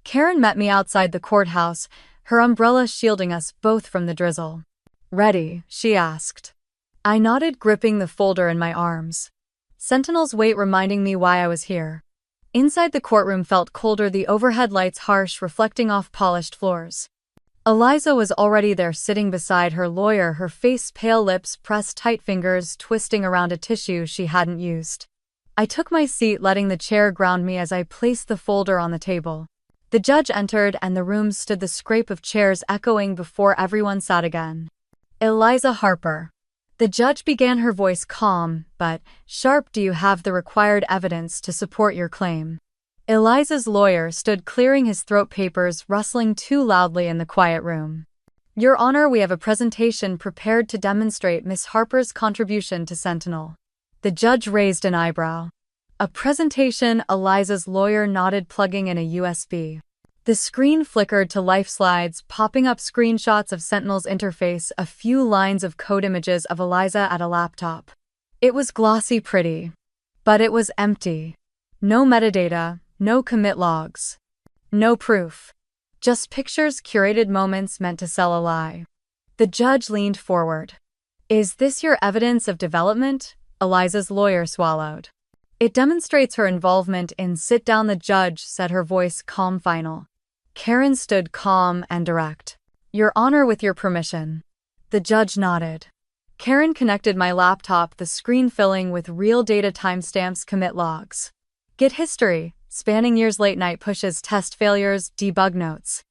Karen met me outside the courthouse, her umbrella shielding us both from the drizzle. "Ready?" she asked. I nodded, gripping the folder in my arms. Sentinel's weight reminding me why I was here. Inside, the courtroom felt colder, the overhead lights harsh, reflecting off polished floors. Eliza was already there, sitting beside her lawyer, her face pale, lips pressed tight, fingers twisting around a tissue she hadn't used. I took my seat, letting the chair ground me as I placed the folder on the table. The judge entered and the room stood, the scrape of chairs echoing before everyone sat again. "Eliza Harper." The judge began, her voice calm but sharp. "Do you have the required evidence to support your claim?" Eliza's lawyer stood, clearing his throat, papers rustling too loudly in the quiet room. "Your Honor, we have a presentation prepared to demonstrate Miss Harper's contribution to Sentinel." The judge raised an eyebrow. "A presentation?" Eliza's lawyer nodded, plugging in a USB. The screen flickered to life, slides popping up, screenshots of Sentinel's interface, a few lines of code, images of Eliza at a laptop. It was glossy, pretty. But it was empty. No metadata, no commit logs. No proof. Just pictures, curated moments meant to sell a lie. The judge leaned forward. "Is this your evidence of development?" Eliza's lawyer swallowed. "It demonstrates her involvement in." "Sit down," the judge said, her voice calm, final. Karen stood calm and direct. "Your Honor, with your permission." The judge nodded. Karen connected my laptop, the screen filling with real data, timestamps, commit logs. Git history, spanning years, late night pushes, test failures, debug notes.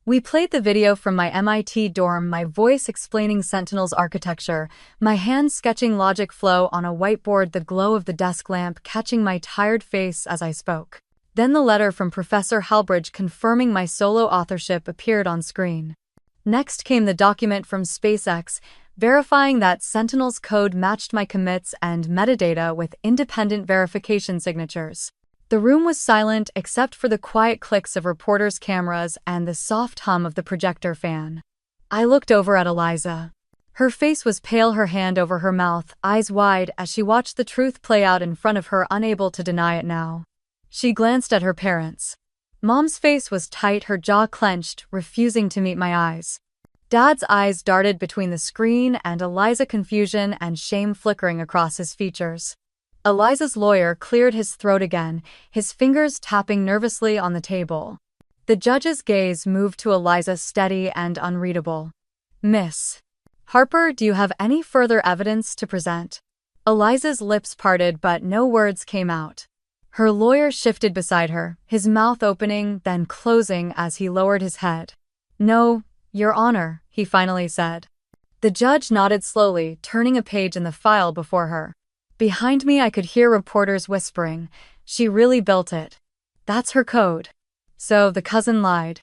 We played the video from my MIT dorm, my voice explaining Sentinel's architecture, my hands sketching logic flow on a whiteboard, the glow of the desk lamp catching my tired face as I spoke. Then the letter from Professor Halbridge confirming my solo authorship appeared on screen. Next came the document from SpaceX, verifying that Sentinel's code matched my commits and metadata with independent verification signatures. The room was silent except for the quiet clicks of reporters' cameras and the soft hum of the projector fan. I looked over at Eliza. Her face was pale, her hand over her mouth, eyes wide as she watched the truth play out in front of her, unable to deny it now. She glanced at her parents. Mom's face was tight, her jaw clenched, refusing to meet my eyes. Dad's eyes darted between the screen and Eliza, confusion and shame flickering across his features. Eliza's lawyer cleared his throat again, his fingers tapping nervously on the table. The judge's gaze moved to Eliza, steady and unreadable. "Miss Harper, do you have any further evidence to present?" Eliza's lips parted but no words came out. Her lawyer shifted beside her, his mouth opening, then closing as he lowered his head. "No, Your Honor," he finally said. The judge nodded slowly, turning a page in the file before her. Behind me I could hear reporters whispering, "She really built it. That's her code." So the cousin lied.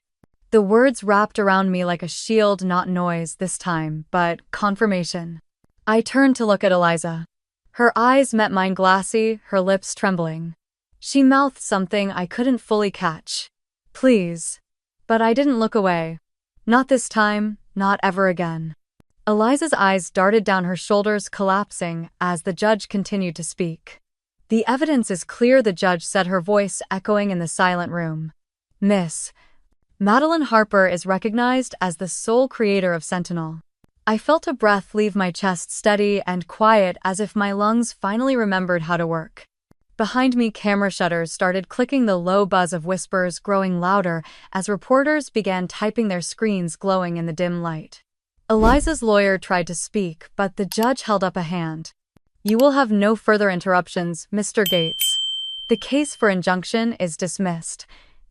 The words wrapped around me like a shield, not noise this time, but confirmation. I turned to look at Eliza. Her eyes met mine, glassy, her lips trembling. She mouthed something I couldn't fully catch. "Please." But I didn't look away. Not this time, not ever again. Eliza's eyes darted down her shoulders, collapsing as the judge continued to speak. "The evidence is clear," the judge said, her voice echoing in the silent room. "Miss Madeline Harper is recognized as the sole creator of Sentinel. I felt a breath leave my chest, steady and quiet, as if my lungs finally remembered how to work. Behind me, camera shutters started clicking, the low buzz of whispers growing louder as reporters began typing, their screens glowing in the dim light. Eliza's lawyer tried to speak, but the judge held up a hand. "You will have no further interruptions, Mr. Gates. The case for injunction is dismissed."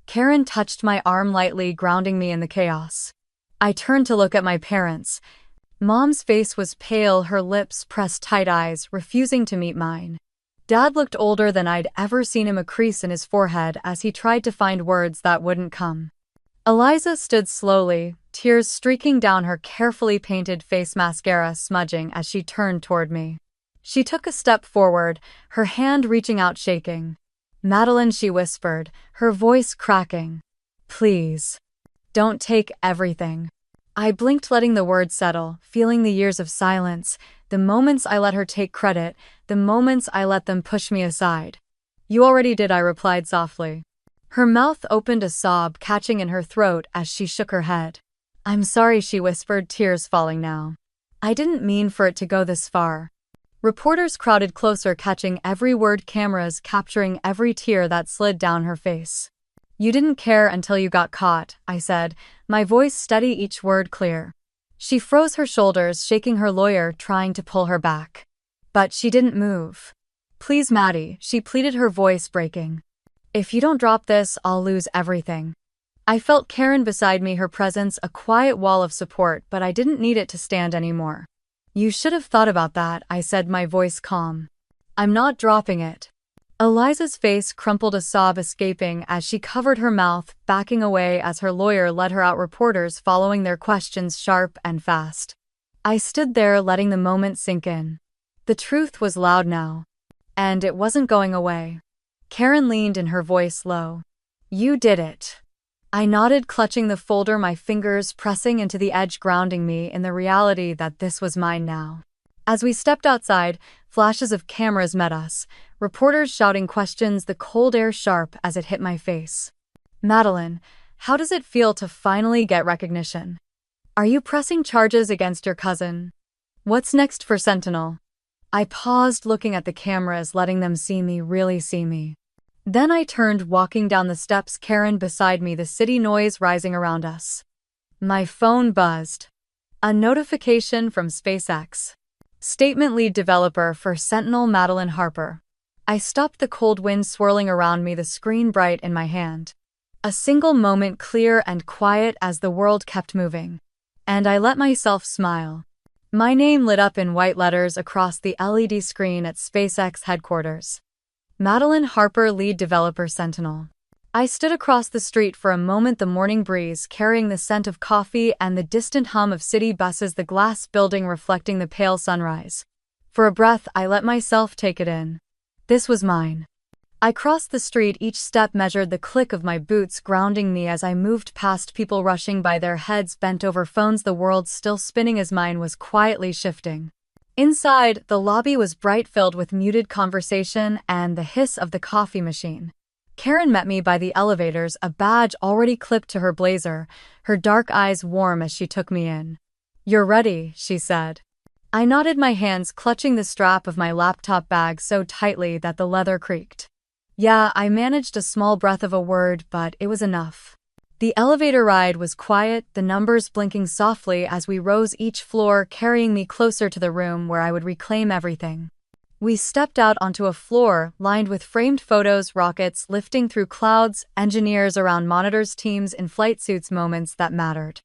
Karen touched my arm lightly, grounding me in the chaos. I turned to look at my parents. Mom's face was pale, her lips pressed tight, eyes refusing to meet mine. Dad looked older than I'd ever seen him, a crease in his forehead as he tried to find words that wouldn't come. Eliza stood slowly, tears streaking down her carefully painted face, mascara smudging as she turned toward me. She took a step forward, her hand reaching out, shaking. "Madeline," she whispered, her voice cracking. "Please. Don't take everything." I blinked, letting the words settle, feeling the years of silence, the moments I let her take credit, the moments I let them push me aside. "You already did," I replied softly. Her mouth opened, a sob catching in her throat as she shook her head. "I'm sorry," she whispered, tears falling now. "I didn't mean for it to go this far." Reporters crowded closer, catching every word, cameras capturing every tear that slid down her face. "You didn't care until you got caught," I said, my voice steady, each word clear. She froze, her shoulders shaking, her lawyer trying to pull her back. But she didn't move. "Please, Maddie," she pleaded, her voice breaking. "If you don't drop this, I'll lose everything." I felt Karen beside me, her presence a quiet wall of support, but I didn't need it to stand anymore. "You should have thought about that," I said, my voice calm. "I'm not dropping it." Eliza's face crumpled, a sob escaping as she covered her mouth, backing away as her lawyer led her out, reporters following their questions sharp and fast. I stood there, letting the moment sink in. The truth was loud now. And it wasn't going away. Karen leaned in, her voice low. "You did it." I nodded, clutching the folder, my fingers pressing into the edge, grounding me in the reality that this was mine now. As we stepped outside, flashes of cameras met us, reporters shouting questions, the cold air sharp as it hit my face. "Madeline, how does it feel to finally get recognition? Are you pressing charges against your cousin? What's next for Sentinel?" I paused, looking at the cameras, letting them see me, really see me. Then I turned, walking down the steps, Karen beside me, the city noise rising around us. My phone buzzed. A notification from SpaceX. Statement: lead developer for Sentinel, Madeline Harper. I stopped, the cold wind swirling around me, the screen bright in my hand. A single moment, clear and quiet as the world kept moving. And I let myself smile. My name lit up in white letters across the LED screen at SpaceX headquarters. Madeline Harper, lead developer, Sentinel. I stood across the street for a moment, the morning breeze carrying the scent of coffee and the distant hum of city buses, the glass building reflecting the pale sunrise. For a breath, I let myself take it in. This was mine. I crossed the street, each step measured, the click of my boots grounding me as I moved past people rushing by, their heads bent over phones, the world still spinning as mine was quietly shifting. Inside, the lobby was bright, filled with muted conversation and the hiss of the coffee machine. Karen met me by the elevators, a badge already clipped to her blazer, her dark eyes warm as she took me in. "You're ready," she said. I nodded, my hands clutching the strap of my laptop bag so tightly that the leather creaked. "Yeah," I managed a small breath of a word, but it was enough. The elevator ride was quiet, the numbers blinking softly as we rose each floor, carrying me closer to the room where I would reclaim everything. We stepped out onto a floor lined with framed photos, rockets lifting through clouds, engineers around monitors, teams in flight suits, moments that mattered.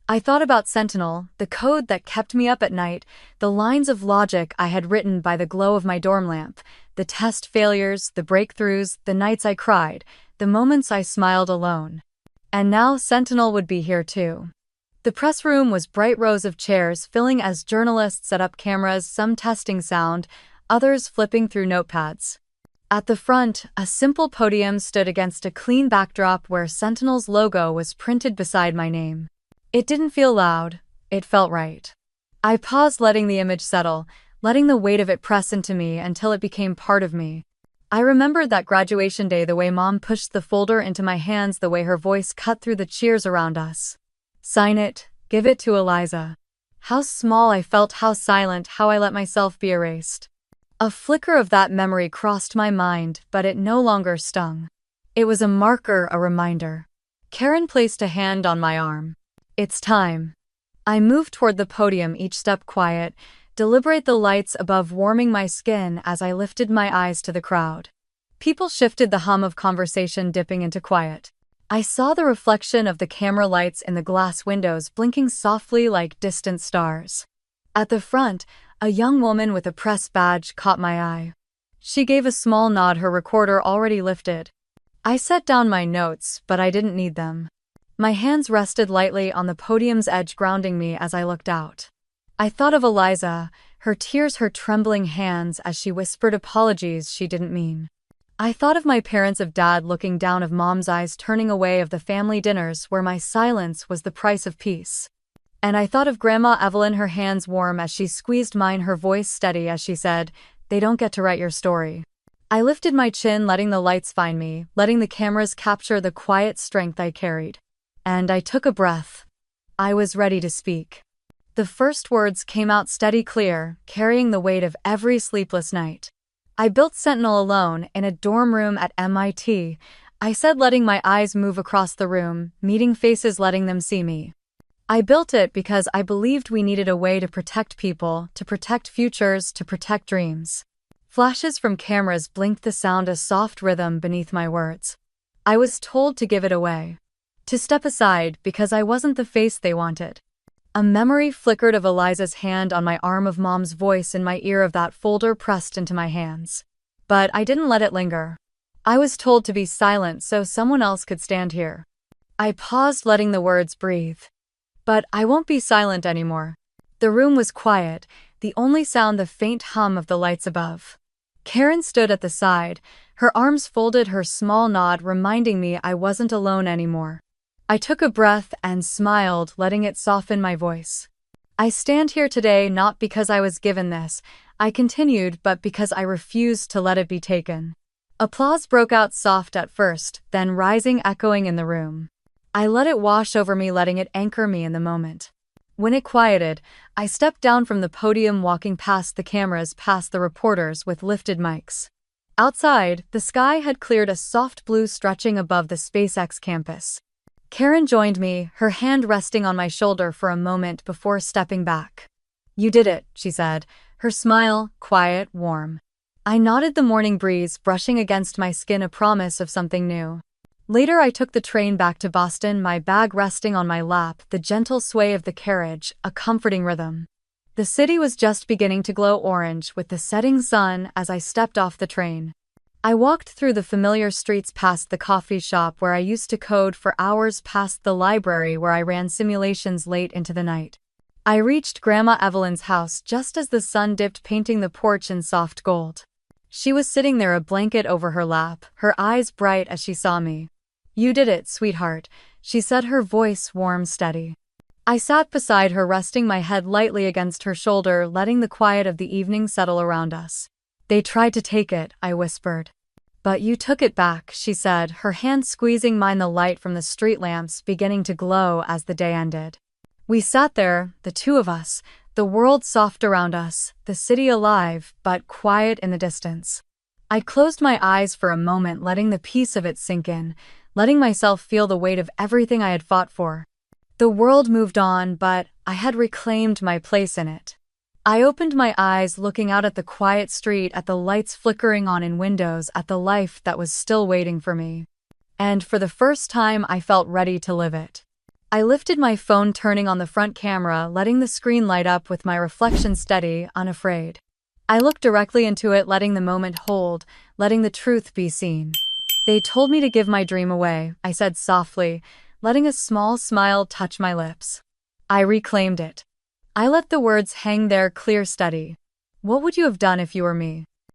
I thought about Sentinel, the code that kept me up at night, the lines of logic I had written by the glow of my dorm lamp, the test failures, the breakthroughs, the nights I cried, the moments I smiled alone. And now Sentinel would be here too. The press room was bright, rows of chairs filling as journalists set up cameras, some testing sound, others flipping through notepads. At the front, a simple podium stood against a clean backdrop where Sentinel's logo was printed beside my name. It didn't feel loud, it felt right. I paused, letting the image settle, letting the weight of it press into me until it became part of me. I remembered that graduation day, the way Mom pushed the folder into my hands, the way her voice cut through the cheers around us. Sign it, give it to Eliza. How small I felt, how silent, how I let myself be erased. A flicker of that memory crossed my mind, but it no longer stung. It was a marker, a reminder. Karen placed a hand on my arm. It's time. I moved toward the podium, each step quiet, deliberate, the lights above warming my skin as I lifted my eyes to the crowd. People shifted, the hum of conversation dipping into quiet. I saw the reflection of the camera lights in the glass windows blinking softly like distant stars. At the front, a young woman with a press badge caught my eye. She gave a small nod, her recorder already lifted. I set down my notes, but I didn't need them. My hands rested lightly on the podium's edge, grounding me as I looked out. I thought of Eliza, her tears, her trembling hands as she whispered apologies she didn't mean. I thought of my parents, of Dad looking down, of Mom's eyes turning away, of the family dinners where my silence was the price of peace. And I thought of Grandma Evelyn, her hands warm as she squeezed mine, her voice steady as she said, "They don't get to write your story." I lifted my chin, letting the lights find me, letting the cameras capture the quiet strength I carried. And I took a breath. I was ready to speak. The first words came out steady, clear, carrying the weight of every sleepless night. I built Sentinel alone in a dorm room at MIT, I said, letting my eyes move across the room, meeting faces, letting them see me. I built it because I believed we needed a way to protect people, to protect futures, to protect dreams. Flashes from cameras blinked, the sound a soft rhythm beneath my words. I was told to give it away. To step aside because I wasn't the face they wanted. A memory flickered of Eliza's hand on my arm, of Mom's voice in my ear, of that folder pressed into my hands. But I didn't let it linger. I was told to be silent so someone else could stand here. I paused, letting the words breathe. But I won't be silent anymore. The room was quiet, the only sound the faint hum of the lights above. Karen stood at the side, her arms folded, her small nod reminding me I wasn't alone anymore. I took a breath and smiled, letting it soften my voice. I stand here today not because I was given this, I continued, but because I refused to let it be taken. Applause broke out, soft at first, then rising, echoing in the room. I let it wash over me, letting it anchor me in the moment. When it quieted, I stepped down from the podium, walking past the cameras, past the reporters with lifted mics. Outside, the sky had cleared, a soft blue stretching above the SpaceX campus. Karen joined me, her hand resting on my shoulder for a moment before stepping back. "You did it," she said, her smile quiet, warm. I nodded, the morning breeze brushing against my skin, a promise of something new. Later I took the train back to Boston, my bag resting on my lap, the gentle sway of the carriage, a comforting rhythm. The city was just beginning to glow orange with the setting sun as I stepped off the train. I walked through the familiar streets, past the coffee shop where I used to code for hours, past the library where I ran simulations late into the night. I reached Grandma Evelyn's house just as the sun dipped, painting the porch in soft gold. She was sitting there, a blanket over her lap, her eyes bright as she saw me. "You did it, sweetheart," she said, her voice warm, steady. I sat beside her, resting my head lightly against her shoulder, letting the quiet of the evening settle around us. "They tried to take it," I whispered. "But you took it back," she said, her hand squeezing mine, the light from the street lamps beginning to glow as the day ended. We sat there, the two of us, the world soft around us, the city alive, but quiet in the distance. I closed my eyes for a moment, letting the peace of it sink in, letting myself feel the weight of everything I had fought for. The world moved on, but I had reclaimed my place in it. I opened my eyes, looking out at the quiet street, at the lights flickering on in windows, at the life that was still waiting for me. And for the first time, I felt ready to live it. I lifted my phone, turning on the front camera, letting the screen light up with my reflection steady, unafraid. I looked directly into it, letting the moment hold, letting the truth be seen. "They told me to give my dream away," I said softly, letting a small smile touch my lips. I reclaimed it. I let the words hang there, clear, steady. "What would you have done if you were me?"